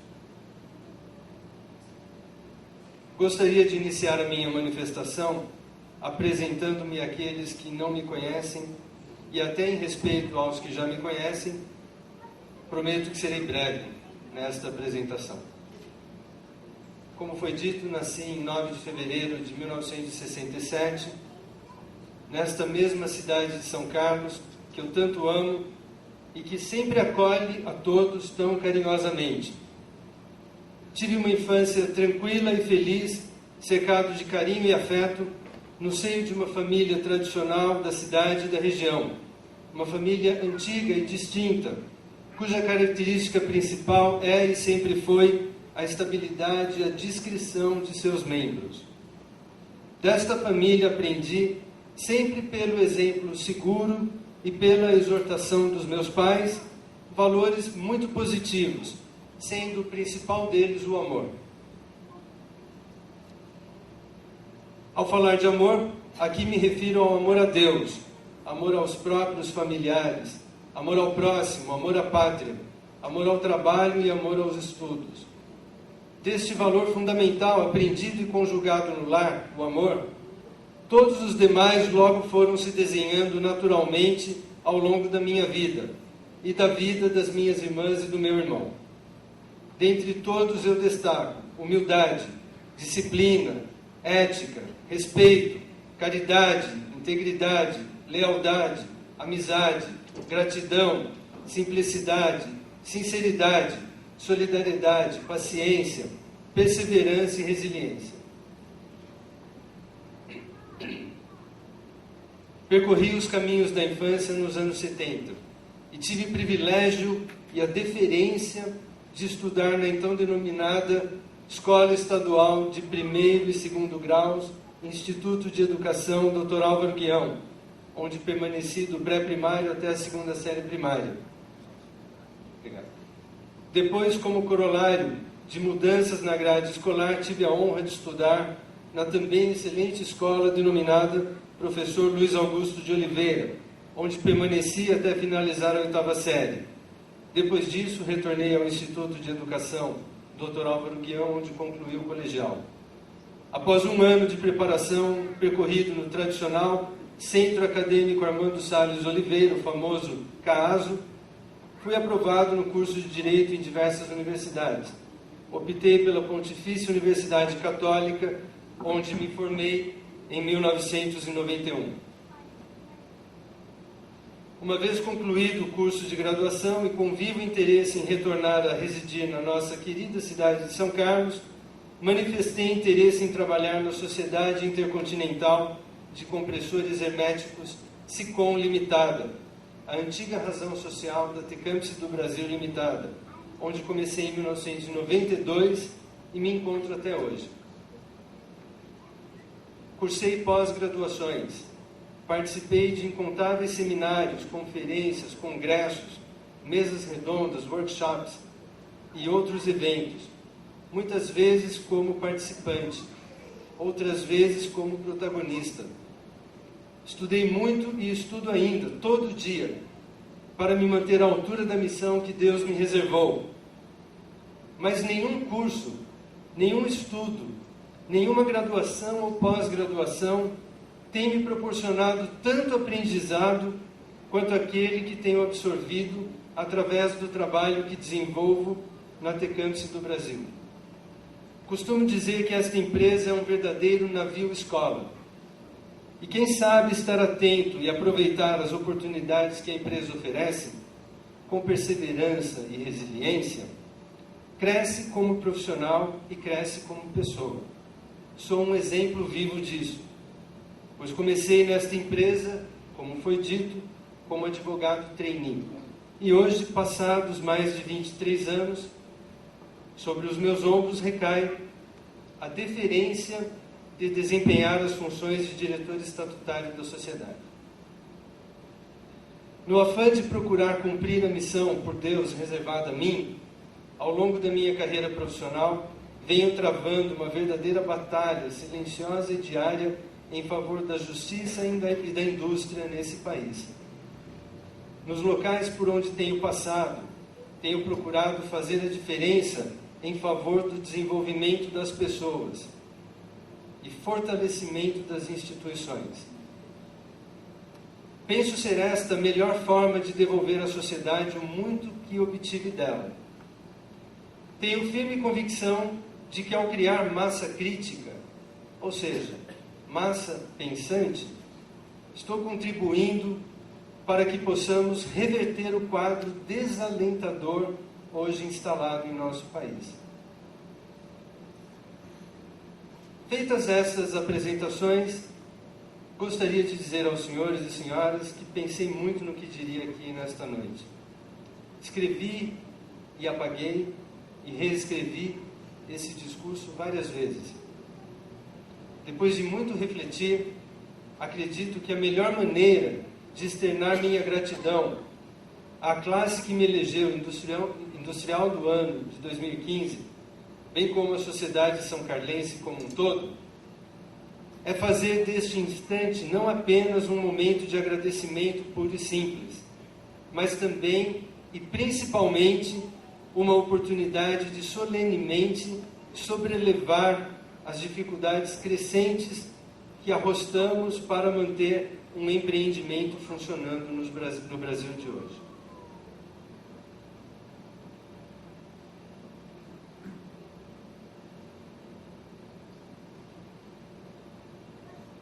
Gostaria de iniciar a minha manifestação apresentando-me àqueles que não me conhecem e até em respeito aos que já me conhecem, prometo que serei breve nesta apresentação. Como foi dito, nasci em 9 de fevereiro de 1967, nesta mesma cidade de São Carlos, que eu tanto amo e que sempre acolhe a todos tão carinhosamente. Tive uma infância tranquila e feliz, cercado de carinho e afeto, no seio de uma família tradicional da cidade e da região, uma família antiga e distinta, cuja característica principal é e sempre foi a estabilidade e a discrição de seus membros. Desta família aprendi sempre pelo exemplo seguro e pela exortação dos meus pais, valores muito positivos, sendo o principal deles o amor. Ao falar de amor, aqui me refiro ao amor a Deus, amor aos próprios familiares, amor ao próximo, amor à pátria, amor ao trabalho e amor aos estudos. Deste valor fundamental, aprendido e conjugado no lar, o amor, todos os demais logo foram se desenhando naturalmente ao longo da minha vida e da vida das minhas irmãs e do meu irmão. Dentre todos eu destaco humildade, disciplina, ética, respeito, caridade, integridade, lealdade, amizade, gratidão, simplicidade, sinceridade, solidariedade, paciência, perseverança e resiliência. Percorri os caminhos da infância nos anos 70 e tive o privilégio e a deferência de estudar na então denominada Escola Estadual de Primeiro e Segundo Graus, Instituto de Educação Dr. Álvaro Guião, onde permaneci do pré-primário até a segunda série primária. Obrigado. Depois, como corolário de mudanças na grade escolar, tive a honra de estudar na também excelente escola denominada Professor Luiz Augusto de Oliveira, onde permaneci até finalizar a 8ª série. Depois disso, retornei ao Instituto de Educação Dr. Álvaro Guião, onde concluí o colegial. Após um ano de preparação percorrido no tradicional Centro Acadêmico Armando Salles Oliveira, o famoso CAASO, fui aprovado no curso de Direito em diversas universidades. Optei pela Pontifícia Universidade Católica, onde me formei em 1991. Uma vez concluído o curso de graduação e com vivo interesse em retornar a residir na nossa querida cidade de São Carlos, manifestei interesse em trabalhar na Sociedade Intercontinental de Compressores Herméticos SICOM Limitada, a antiga razão social da Tecamps do Brasil Limitada, onde comecei em 1992 e me encontro até hoje. Cursei pós-graduações, participei de incontáveis seminários, conferências, congressos, mesas redondas, workshops e outros eventos, muitas vezes como participante, outras vezes como protagonista. Estudei muito e estudo ainda, todo dia, para me manter à altura da missão que Deus me reservou. Mas nenhum curso, nenhum estudo, nenhuma graduação ou pós-graduação tem me proporcionado tanto aprendizado quanto aquele que tenho absorvido através do trabalho que desenvolvo na Tecamps do Brasil. Costumo dizer que esta empresa é um verdadeiro navio-escola. E quem sabe estar atento e aproveitar as oportunidades que a empresa oferece, com perseverança e resiliência, cresce como profissional e cresce como pessoa. Sou um exemplo vivo disso, pois comecei nesta empresa, como foi dito, como advogado trainee. E hoje, passados mais de 23 anos, sobre os meus ombros recai a deferência de desempenhar as funções de diretor estatutário da sociedade. No afã de procurar cumprir a missão por Deus reservada a mim, ao longo da minha carreira profissional, venho travando uma verdadeira batalha silenciosa e diária em favor da justiça e da indústria nesse país. Nos locais por onde tenho passado, tenho procurado fazer a diferença em favor do desenvolvimento das pessoas e fortalecimento das instituições. Penso ser esta a melhor forma de devolver à sociedade o muito que obtive dela. Tenho firme convicção de que ao criar massa crítica, ou seja, massa pensante, estou contribuindo para que possamos reverter o quadro desalentador hoje instalado em nosso país. Feitas essas apresentações, gostaria de dizer aos senhores e senhoras que pensei muito no que diria aqui nesta noite. Escrevi e apaguei e reescrevi esse discurso várias vezes. Depois de muito refletir, acredito que a melhor maneira de externar minha gratidão à classe que me elegeu industrial do ano de 2015, bem como a sociedade são-carlense como um todo, é fazer deste instante não apenas um momento de agradecimento puro e simples, mas também e principalmente uma oportunidade de solenemente sobrelevar as dificuldades crescentes que arrostamos para manter um empreendimento funcionando no Brasil de hoje.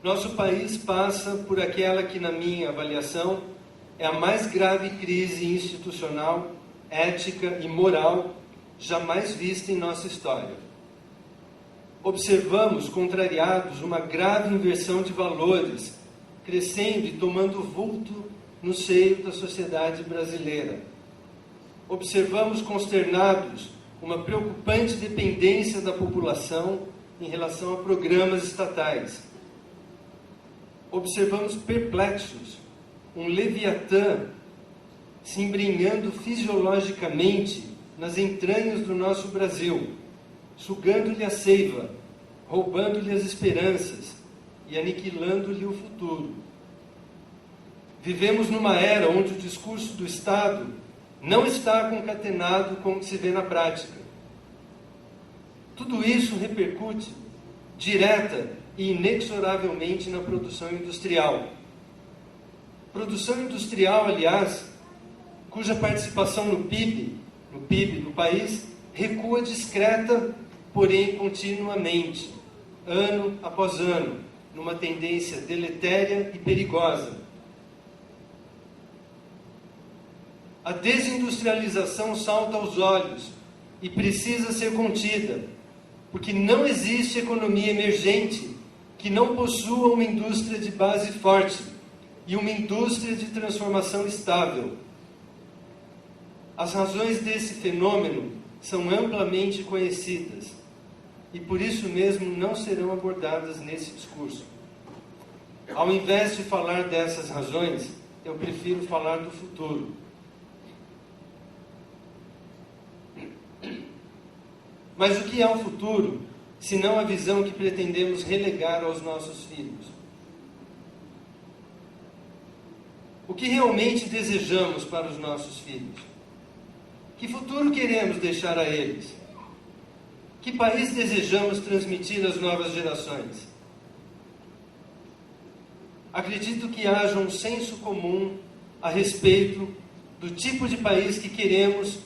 Nosso país passa por aquela que, na minha avaliação, é a mais grave crise institucional, ética e moral jamais vista em nossa história. Observamos, contrariados, uma grave inversão de valores, crescendo e tomando vulto no seio da sociedade brasileira. Observamos, consternados, uma preocupante dependência da população em relação a programas estatais. Observamos perplexos um Leviatã se embrenhando fisiologicamente nas entranhas do nosso Brasil, sugando-lhe a seiva, roubando-lhe as esperanças e aniquilando-lhe o futuro. Vivemos numa era onde o discurso do Estado não está concatenado com o que se vê na prática. Tudo isso repercute direta e inexoravelmente na produção industrial. Produção industrial, aliás, cuja participação no PIB do país recua discreta, porém continuamente, ano após ano, numa tendência deletéria e perigosa. A desindustrialização salta aos olhos e precisa ser contida, porque não existe economia emergente que não possua uma indústria de base forte e uma indústria de transformação estável. As razões desse fenômeno são amplamente conhecidas e por isso mesmo não serão abordadas nesse discurso. Ao invés de falar dessas razões, eu prefiro falar do futuro. Mas o que é o futuro, se não a visão que pretendemos relegar aos nossos filhos? O que realmente desejamos para os nossos filhos? Que futuro queremos deixar a eles? Que país desejamos transmitir às novas gerações? Acredito que haja um senso comum a respeito do tipo de país que queremos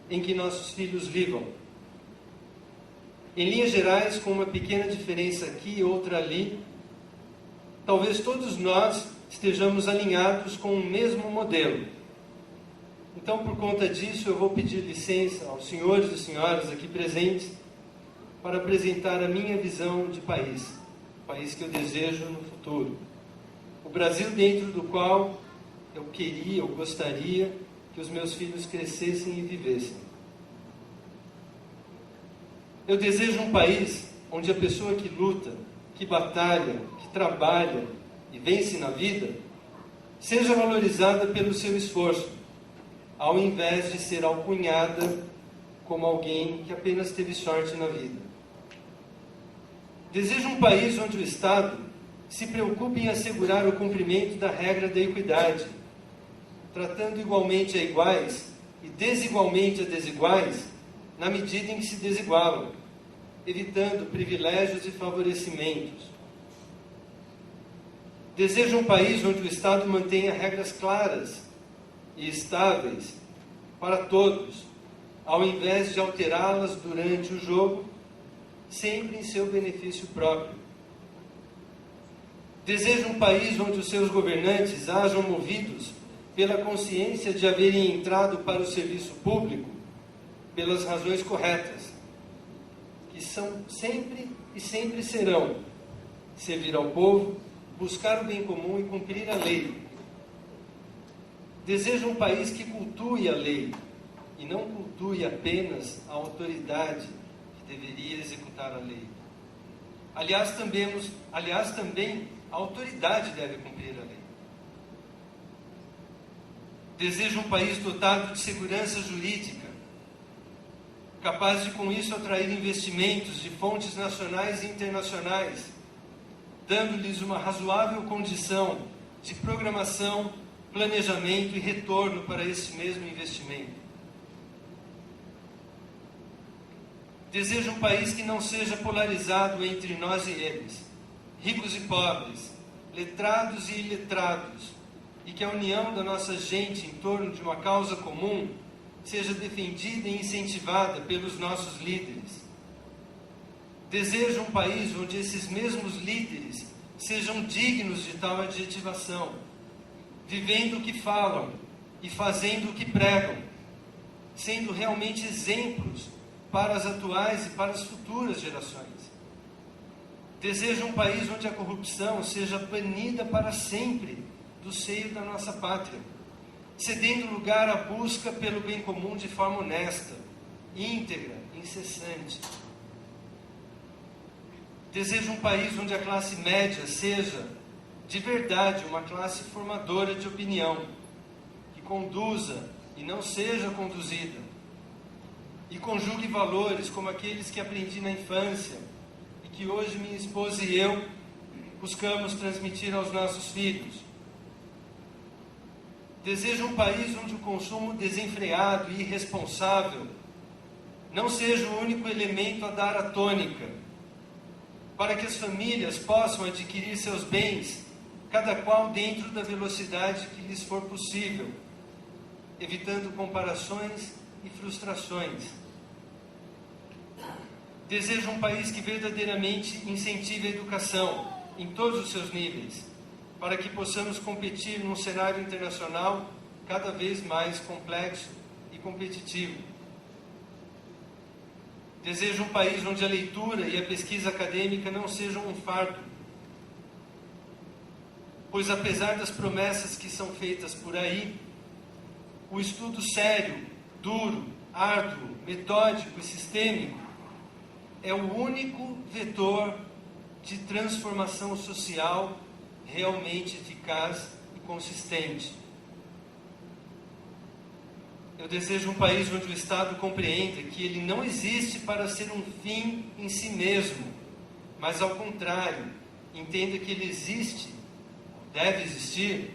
em que nossos filhos vivam. Em linhas gerais, com uma pequena diferença aqui e outra ali, talvez todos nós estejamos alinhados com o mesmo modelo. Então, por conta disso, eu vou pedir licença aos senhores e senhoras aqui presentes para apresentar a minha visão de país, o país que eu desejo no futuro. O Brasil dentro do qual eu gostaria que os meus filhos crescessem e vivessem. Eu desejo um país onde a pessoa que luta, que batalha, que trabalha e vence na vida, seja valorizada pelo seu esforço, ao invés de ser alcunhada como alguém que apenas teve sorte na vida. Desejo um país onde o Estado se preocupe em assegurar o cumprimento da regra da equidade, tratando igualmente a iguais e desigualmente a desiguais, na medida em que se desigualam, evitando privilégios e favorecimentos. Desejo um país onde o Estado mantenha regras claras e estáveis para todos, ao invés de alterá-las durante o jogo, sempre em seu benefício próprio. Desejo um país onde os seus governantes hajam movidos pela consciência de haverem entrado para o serviço público pelas razões corretas, que são sempre e sempre serão servir ao povo, buscar o bem comum e cumprir a lei. Desejo um país que cultue a lei e não cultue apenas a autoridade que deveria executar a lei. Aliás, também a autoridade deve cumprir a lei. Desejo um país dotado de segurança jurídica, capaz de com isso atrair investimentos de fontes nacionais e internacionais, dando-lhes uma razoável condição de programação, planejamento e retorno para esse mesmo investimento. Desejo um país que não seja polarizado entre nós e eles, ricos e pobres, letrados e iletrados, e que a união da nossa gente em torno de uma causa comum seja defendida e incentivada pelos nossos líderes. Desejo um país onde esses mesmos líderes sejam dignos de tal adjetivação, vivendo o que falam e fazendo o que pregam, sendo realmente exemplos para as atuais e para as futuras gerações. Desejo um país onde a corrupção seja banida para sempre do seio da nossa pátria, cedendo lugar à busca pelo bem comum de forma honesta, íntegra, incessante. Desejo um país onde a classe média seja, de verdade, uma classe formadora de opinião, que conduza e não seja conduzida, e conjugue valores como aqueles que aprendi na infância e que hoje minha esposa e eu buscamos transmitir aos nossos filhos. Desejo um país onde o consumo desenfreado e irresponsável não seja o único elemento a dar a tônica, para que as famílias possam adquirir seus bens, cada qual dentro da velocidade que lhes for possível, evitando comparações e frustrações. Desejo um país que verdadeiramente incentive a educação em todos os seus níveis, para que possamos competir num cenário internacional cada vez mais complexo e competitivo. Desejo um país onde a leitura e a pesquisa acadêmica não sejam um fardo, pois apesar das promessas que são feitas por aí, o estudo sério, duro, árduo, metódico e sistêmico é o único vetor de transformação social realmente eficaz e consistente. Eu desejo um país onde o Estado compreenda que ele não existe para ser um fim em si mesmo, mas ao contrário, entenda que ele existe, deve existir,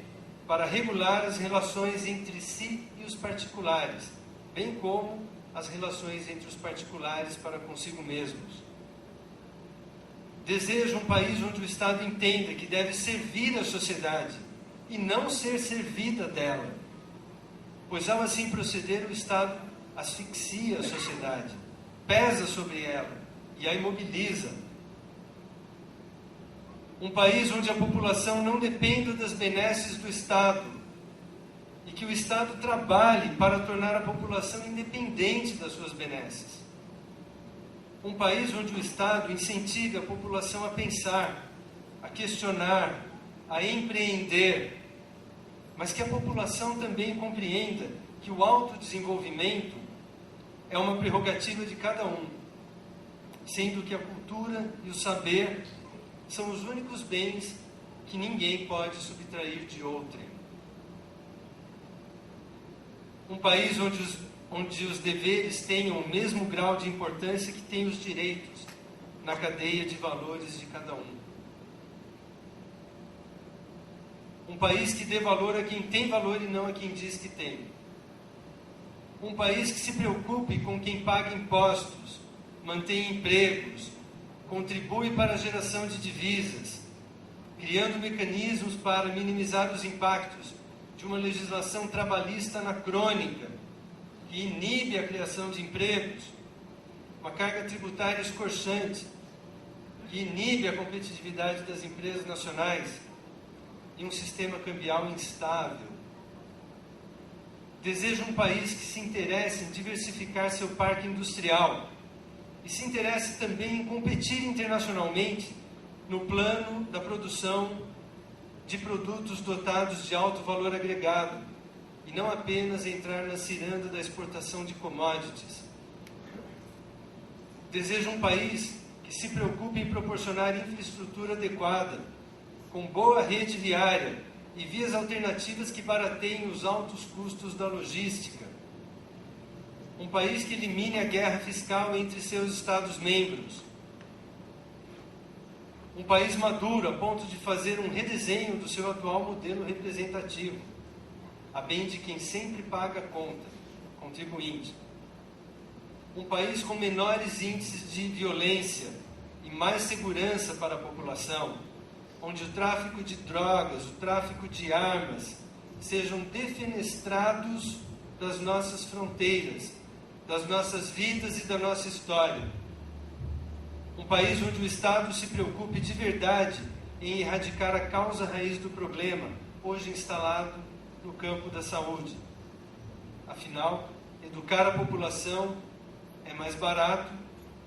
para regular as relações entre si e os particulares, bem como as relações entre os particulares para consigo mesmos. Desejo um país onde o Estado entenda que deve servir a sociedade e não ser servida dela, pois ao assim proceder o Estado asfixia a sociedade, pesa sobre ela e a imobiliza. Um país onde a população não dependa das benesses do Estado e que o Estado trabalhe para tornar a população independente das suas benesses. Um país onde o Estado incentive a população a pensar, a questionar, a empreender, mas que a população também compreenda que o autodesenvolvimento é uma prerrogativa de cada um, sendo que a cultura e o saber são os únicos bens que ninguém pode subtrair de outrem. Um país onde os deveres tenham o mesmo grau de importância que têm os direitos na cadeia de valores de cada um. Um país que dê valor a quem tem valor e não a quem diz que tem. Um país que se preocupe com quem paga impostos, mantém empregos, contribui para a geração de divisas, criando mecanismos para minimizar os impactos de uma legislação trabalhista anacrônica, que inibe a criação de empregos, uma carga tributária escorchante, que inibe a competitividade das empresas nacionais e um sistema cambial instável. Desejo um país que se interesse em diversificar seu parque industrial e se interesse também em competir internacionalmente no plano da produção de produtos dotados de alto valor agregado, e não apenas entrar na ciranda da exportação de commodities. Desejo um país que se preocupe em proporcionar infraestrutura adequada com boa rede viária e vias alternativas que barateiem os altos custos da logística. Um país que elimine a guerra fiscal entre seus Estados-membros. Um país maduro a ponto de fazer um redesenho do seu atual modelo representativo, a bem de quem sempre paga a conta, contribuinte. Um país com menores índices de violência e mais segurança para a população, onde o tráfico de drogas, o tráfico de armas sejam defenestrados das nossas fronteiras, das nossas vidas e da nossa história. Um país onde o Estado se preocupe de verdade em erradicar a causa raiz do problema, hoje instalado no campo da saúde. Afinal, educar a população é mais barato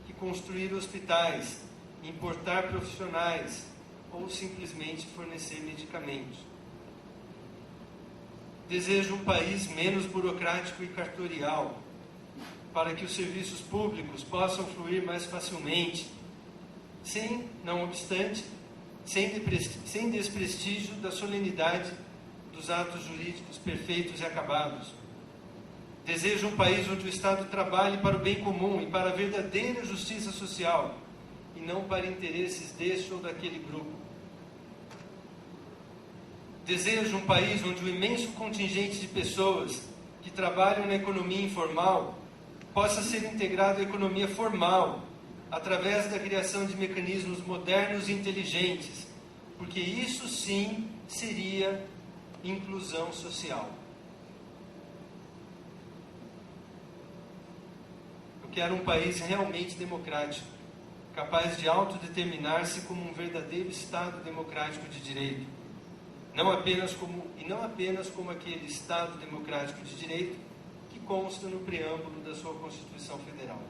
que construir hospitais, importar profissionais ou simplesmente fornecer medicamentos. Desejo um país menos burocrático e cartorial, para que os serviços públicos possam fluir mais facilmente, não obstante, sem desprestígio da solenidade dos atos jurídicos perfeitos e acabados. Desejo um país onde o Estado trabalhe para o bem comum e para a verdadeira justiça social, e não para interesses deste ou daquele grupo. Desejo um país onde o imenso contingente de pessoas que trabalham na economia informal possa ser integrado à economia formal, através da criação de mecanismos modernos e inteligentes, porque isso sim seria inclusão social. Eu quero um país realmente democrático, capaz de autodeterminar-se como um verdadeiro Estado democrático de direito, não apenas como aquele Estado democrático de direito que consta no preâmbulo da sua Constituição Federal.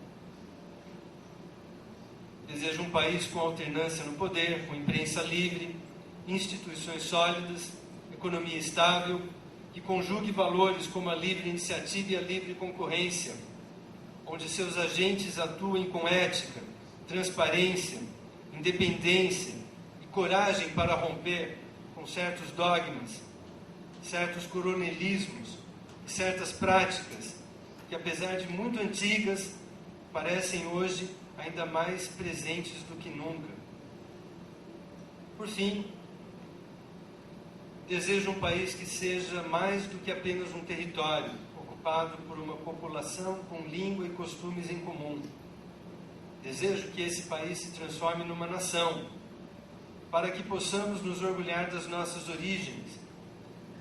Desejo um país com alternância no poder, com imprensa livre, instituições sólidas, economia estável, que conjugue valores como a livre iniciativa e a livre concorrência, onde seus agentes atuem com ética, transparência, independência e coragem para romper com certos dogmas, certos coronelismos e certas práticas que, apesar de muito antigas, parecem hoje ainda mais presentes do que nunca. Por fim, desejo um país que seja mais do que apenas um território, ocupado por uma população com língua e costumes em comum. Desejo que esse país se transforme numa nação, para que possamos nos orgulhar das nossas origens,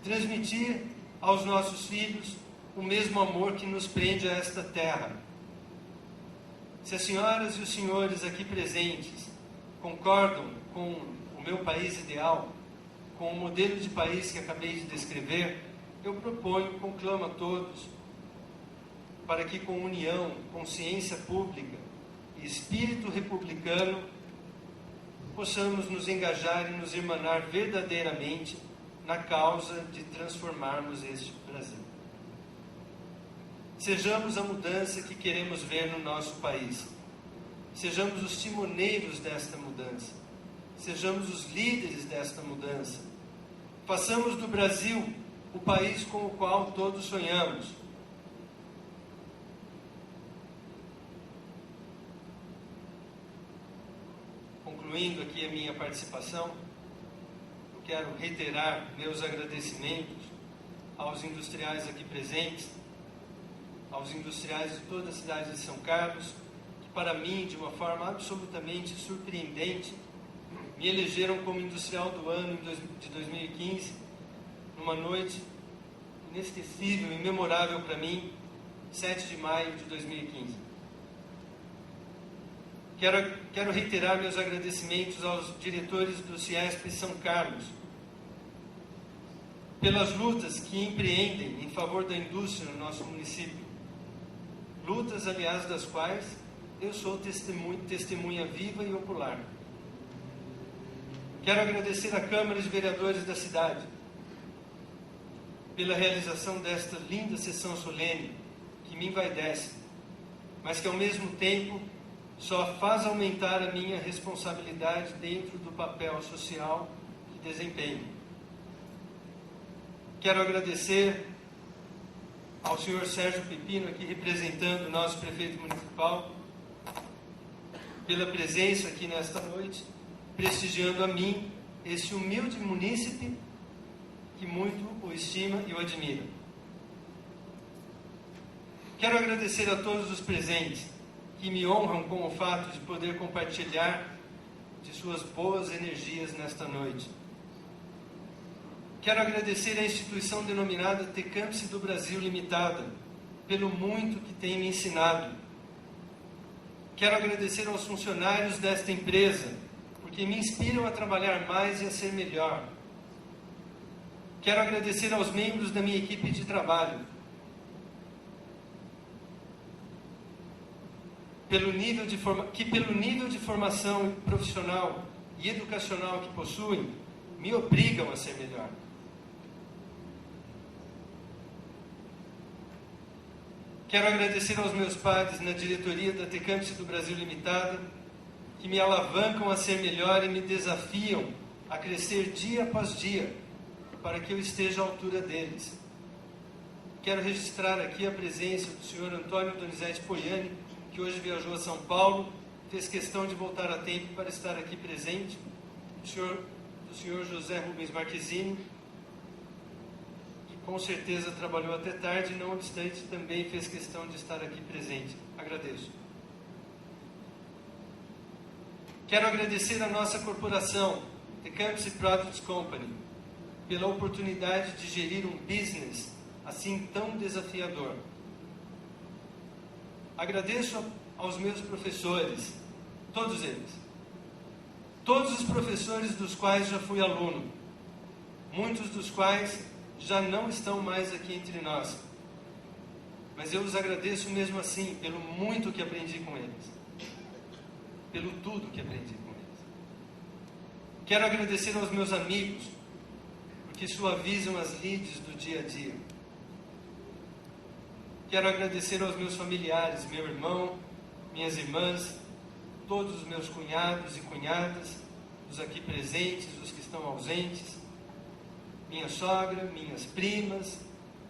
transmitir aos nossos filhos o mesmo amor que nos prende a esta terra. Se as senhoras e os senhores aqui presentes concordam com o meu país ideal, com o modelo de país que acabei de descrever, eu proponho, conclamo a todos, para que com união, consciência pública e espírito republicano, possamos nos engajar e nos irmanar verdadeiramente na causa de transformarmos este Brasil. Sejamos a mudança que queremos ver no nosso país. Sejamos os timoneiros desta mudança. Sejamos os líderes desta mudança. Façamos do Brasil o país com o qual todos sonhamos. Concluindo aqui a minha participação, eu quero reiterar meus agradecimentos aos industriais aqui presentes, aos industriais de toda a cidade de São Carlos, que para mim, de uma forma absolutamente surpreendente, me elegeram como industrial do ano de 2015, numa noite inesquecível e memorável para mim, 7 de maio de 2015. Quero reiterar meus agradecimentos aos diretores do CIESP São Carlos, pelas lutas que empreendem em favor da indústria no nosso município. Lutas, aliás, das quais eu sou testemunha viva e ocular. Quero agradecer à Câmara de Vereadores da cidade pela realização desta linda sessão solene que me envaidece, mas que ao mesmo tempo só faz aumentar a minha responsabilidade dentro do papel social que e desempenho. Quero agradecer ao senhor Sérgio Pepino, aqui representando o nosso prefeito municipal, pela presença aqui nesta noite, prestigiando a mim, esse humilde munícipe que muito o estima e o admira. Quero agradecer a todos os presentes que me honram com o fato de poder compartilhar de suas boas energias nesta noite. Quero agradecer à instituição denominada Tecamps do Brasil Limitada, pelo muito que tem me ensinado. Quero agradecer aos funcionários desta empresa, porque me inspiram a trabalhar mais e a ser melhor. Quero agradecer aos membros da minha equipe de trabalho, pelo nível de formação profissional e educacional que possuem, me obrigam a ser melhor. Quero agradecer aos meus pares na diretoria da Tecamps do Brasil Limitada, que me alavancam a ser melhor e me desafiam a crescer dia após dia, para que eu esteja à altura deles. Quero registrar aqui a presença do senhor Antônio Donizete Poiani, que hoje viajou a São Paulo, fez questão de voltar a tempo para estar aqui presente, do senhor José Rubens Marquezine, que com certeza trabalhou até tarde, não obstante também fez questão de estar aqui presente. Agradeço. Quero agradecer à nossa corporação, Tecamps Products Company, pela oportunidade de gerir um business assim tão desafiador. Agradeço aos meus professores, todos eles. Todos os professores dos quais já fui aluno, muitos dos quais já não estão mais aqui entre nós. Mas eu os agradeço mesmo assim, pelo muito que aprendi com eles. Pelo tudo que aprendi com eles. Quero agradecer aos meus amigos, porque suavizam as lides do dia a dia. Quero agradecer aos meus familiares, meu irmão, minhas irmãs, todos os meus cunhados e cunhadas, os aqui presentes, os que estão ausentes, minha sogra, minhas primas,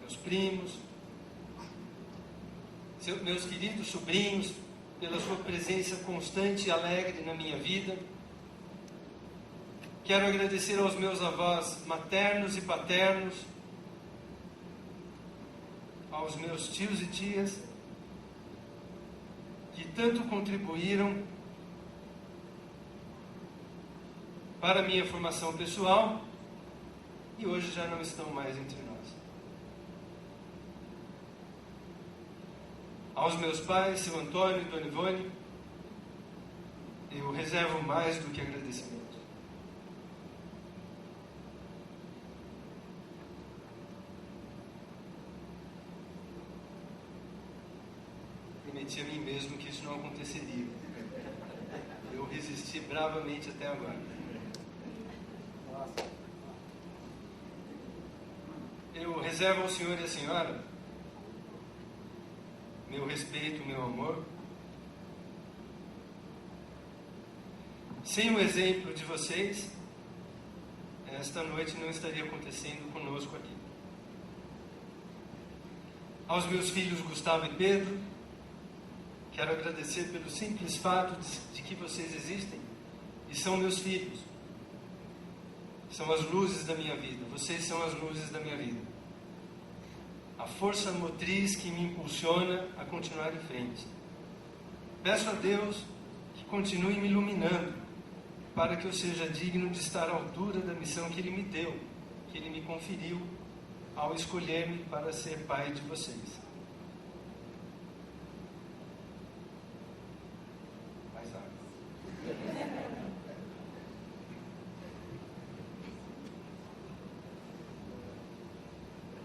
meus primos, meus queridos sobrinhos, pela sua presença constante e alegre na minha vida. Quero agradecer aos meus avós maternos e paternos, aos meus tios e tias, que tanto contribuíram para a minha formação pessoal e hoje já não estão mais entre nós. Aos meus pais, seu Antônio e Dona Ivone, eu reservo mais do que agradecimento. Prometi a mim mesmo que isso não aconteceria. Eu resisti bravamente até agora. Eu reservo ao senhor e à senhora meu respeito, meu amor. Sem o exemplo de vocês, esta noite não estaria acontecendo conosco aqui. Aos meus filhos Gustavo e Pedro, quero agradecer pelo simples fato de que vocês existem e são meus filhos. São as luzes da minha vida. Vocês são as luzes da minha vida. A força motriz que me impulsiona a continuar em frente. Peço a Deus que continue me iluminando para que eu seja digno de estar à altura da missão que Ele me deu, que Ele me conferiu ao escolher-me para ser pai de vocês. Mais água.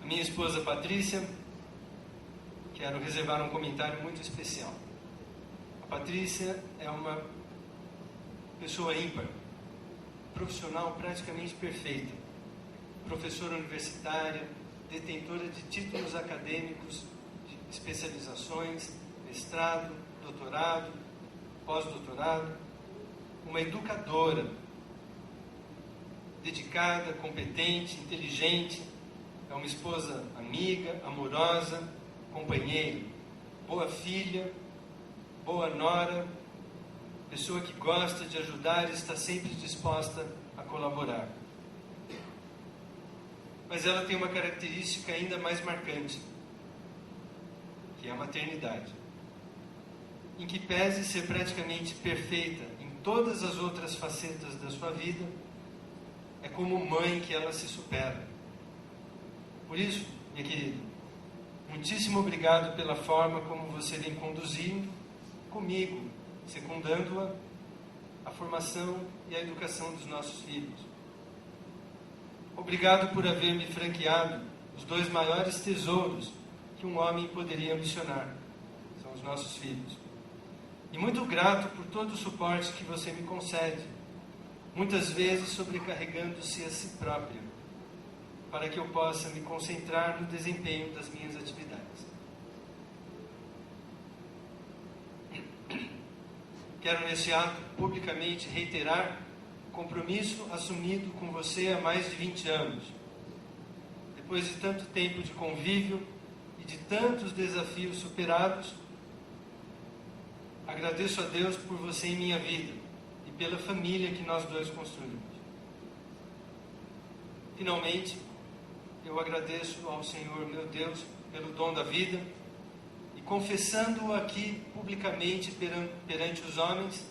A minha esposa Patrícia, quero reservar um comentário muito especial. A Patrícia é uma pessoa ímpar, profissional praticamente perfeita, professora universitária, detentora de títulos acadêmicos, de especializações, mestrado, doutorado, pós-doutorado, uma educadora, dedicada, competente, inteligente, é uma esposa amiga, amorosa, companheira, boa filha, boa nora, pessoa que gosta de ajudar e está sempre disposta a colaborar. Mas ela tem uma característica ainda mais marcante, que é a maternidade. Em que pese ser praticamente perfeita em todas as outras facetas da sua vida, é como mãe que ela se supera. Por isso, minha querida, muitíssimo obrigado pela forma como você vem conduzindo comigo, secundando-a, a formação e a educação dos nossos filhos. Obrigado por haver me franqueado os 2 maiores tesouros que um homem poderia ambicionar, são os nossos filhos. E muito grato por todo o suporte que você me concede, muitas vezes sobrecarregando-se a si próprio, para que eu possa me concentrar no desempenho das minhas atividades. Quero nesse ato publicamente reiterar o compromisso assumido com você há mais de 20 anos. Depois de tanto tempo de convívio e de tantos desafios superados, agradeço a Deus por você em minha vida e pela família que nós dois construímos. Finalmente, eu agradeço ao Senhor, meu Deus, pelo dom da vida e confessando-o aqui publicamente perante os homens,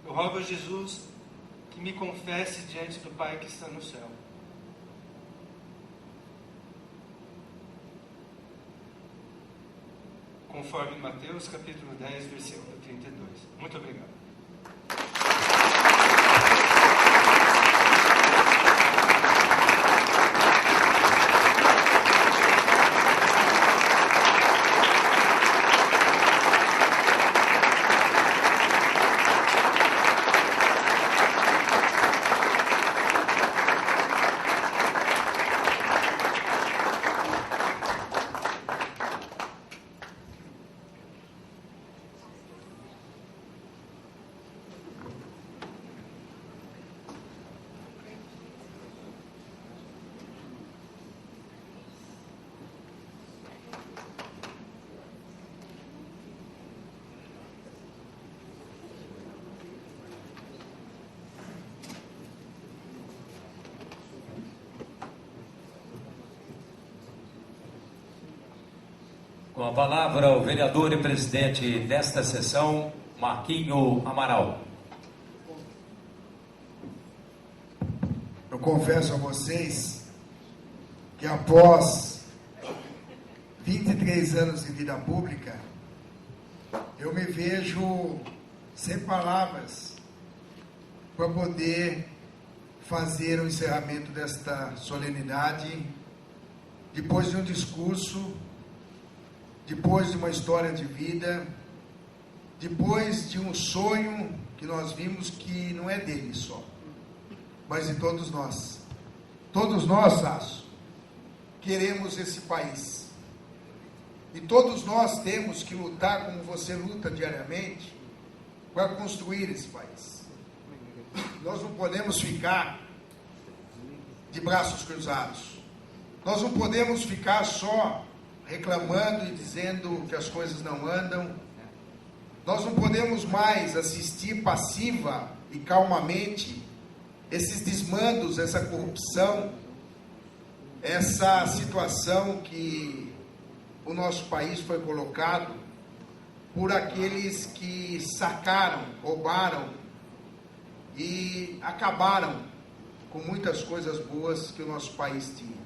eu rogo a Jesus que me confesse diante do Pai que está no céu. Conforme Mateus capítulo 10, versículo 32. Muito obrigado. Com a palavra, o vereador e presidente desta sessão, Marquinho Amaral. Eu confesso a vocês que após 23 anos de vida pública, eu me vejo sem palavras para poder fazer o encerramento desta solenidade, depois de um discurso, depois de uma história de vida, depois de um sonho que nós vimos que não é dele só, mas de todos nós. Todos nós, Sasso, queremos esse país. E todos nós temos que lutar como você luta diariamente para construir esse país. Nós não podemos ficar de braços cruzados. Nós não podemos ficar só reclamando e dizendo que as coisas não andam. Nós não podemos mais assistir passiva e calmamente esses desmandos, essa corrupção, essa situação que o nosso país foi colocado por aqueles que sacaram, roubaram e acabaram com muitas coisas boas que o nosso país tinha.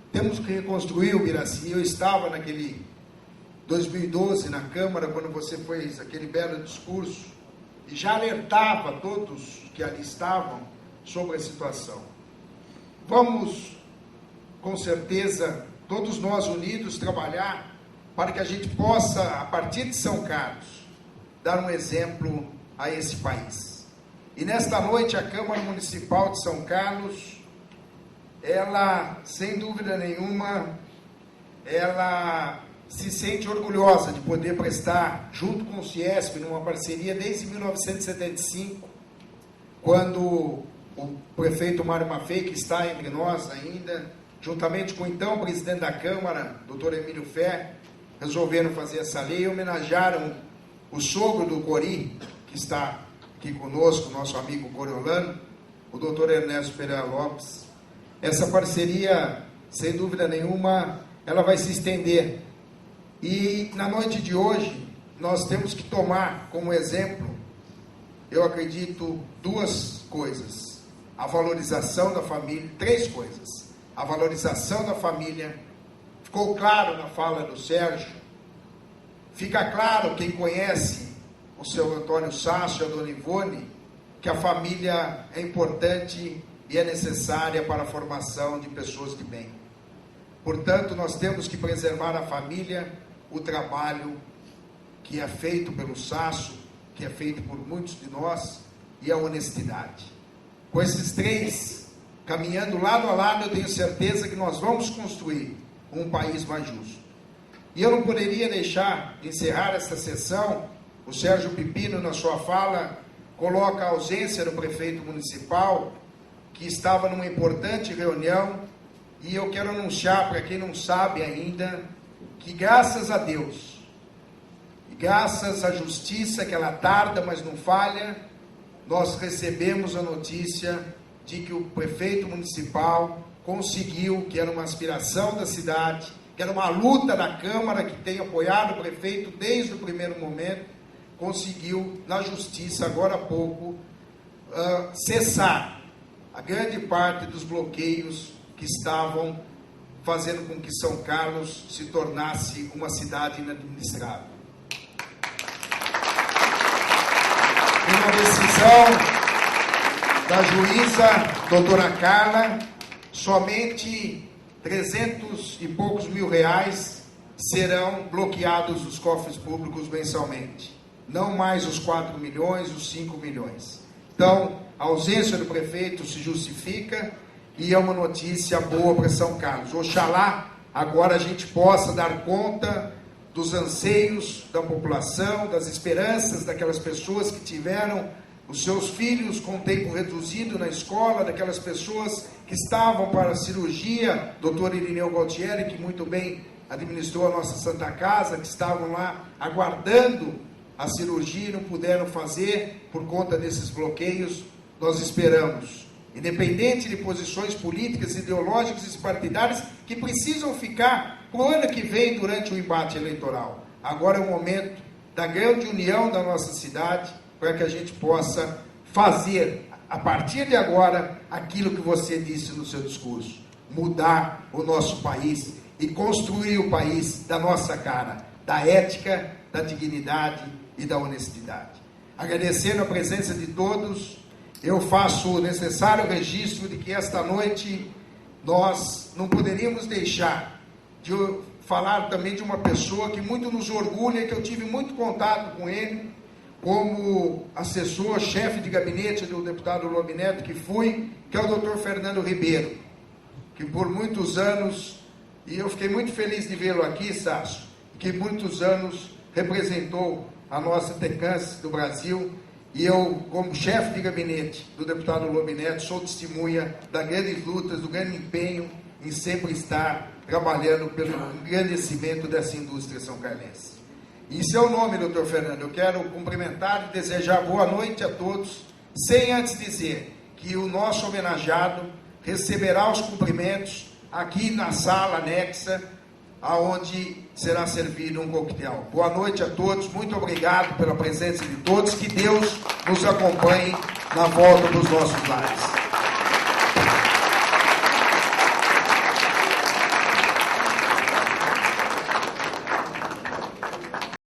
Temos que reconstruir o Biraci. Eu estava naquele 2012 na Câmara, quando você fez aquele belo discurso, e já alertava todos que ali estavam sobre a situação. Vamos, com certeza, todos nós unidos, trabalhar para que a gente possa, a partir de São Carlos, dar um exemplo a esse país. E nesta noite, a Câmara Municipal de São Carlos, ela, sem dúvida nenhuma, ela se sente orgulhosa de poder prestar, junto com o Ciesp, numa parceria desde 1975, quando o prefeito Mário Maffei, que está entre nós ainda, juntamente com então o presidente da Câmara, doutor Emílio Fé, resolveram fazer essa lei e homenagearam o sogro do Cori, que está aqui conosco, nosso amigo coriolano, o doutor Ernesto Pereira Lopes. Essa parceria, sem dúvida nenhuma, ela vai se estender. E na noite de hoje, nós temos que tomar como exemplo, eu acredito, duas coisas. A valorização da família, três coisas. A valorização da família, ficou claro na fala do Sérgio, fica claro, quem conhece o seu Antônio Sasso e a dona Ivone, que a família é importante e é necessária para a formação de pessoas de bem. Portanto, nós temos que preservar a família, o trabalho que é feito pelo Sasso, que é feito por muitos de nós, e a honestidade. Com esses três, caminhando lado a lado, eu tenho certeza que nós vamos construir um país mais justo. E eu não poderia deixar de encerrar esta sessão. O Sérgio Pipino, na sua fala, coloca a ausência do prefeito municipal, que estava numa importante reunião, e eu quero anunciar, para quem não sabe ainda, que graças a Deus, e graças à justiça, que ela tarda, mas não falha, nós recebemos a notícia de que o prefeito municipal conseguiu, que era uma aspiração da cidade, que era uma luta da Câmara, que tem apoiado o prefeito desde o primeiro momento, conseguiu, na justiça, agora há pouco, cessar a grande parte dos bloqueios que estavam fazendo com que São Carlos se tornasse uma cidade inadministrável. Uma decisão da juíza doutora Carla, somente 300 e poucos mil reais serão bloqueados os cofres públicos mensalmente. Não mais os 4 milhões, os 5 milhões. Então, a ausência do prefeito se justifica e é uma notícia boa para São Carlos. Oxalá agora a gente possa dar conta dos anseios da população, das esperanças daquelas pessoas que tiveram os seus filhos com tempo reduzido na escola, daquelas pessoas que estavam para a cirurgia, doutor Irineu Galtieri, que muito bem administrou a nossa Santa Casa, que estavam lá aguardando a cirurgia e não puderam fazer por conta desses bloqueios. Nós esperamos, independente de posições políticas, ideológicas e partidárias, que precisam ficar para o ano que vem durante o embate eleitoral. Agora é o momento da grande união da nossa cidade, para que a gente possa fazer, a partir de agora, aquilo que você disse no seu discurso, mudar o nosso país e construir o país da nossa cara, da ética, da dignidade e da honestidade. Agradecendo a presença de todos, eu faço o necessário registro de que esta noite nós não poderíamos deixar de falar também de uma pessoa que muito nos orgulha, que eu tive muito contato com ele, como assessor, chefe de gabinete do deputado Lobo Neto, que é o doutor Fernando Ribeiro, que por muitos anos, e eu fiquei muito feliz de vê-lo aqui, Sasso, que muitos anos representou a nossa TECANS do Brasil, e eu, como chefe de gabinete do deputado Lobo Neto, sou testemunha das grandes lutas, do grande empenho em sempre estar trabalhando pelo engrandecimento dessa indústria são-carlense. Em seu nome, doutor Fernando, eu quero cumprimentar e desejar boa noite a todos, sem antes dizer que o nosso homenageado receberá os cumprimentos aqui na sala anexa, aonde será servido um coquetel. Boa noite a todos, muito obrigado pela presença de todos, que Deus nos acompanhe na volta dos nossos lares.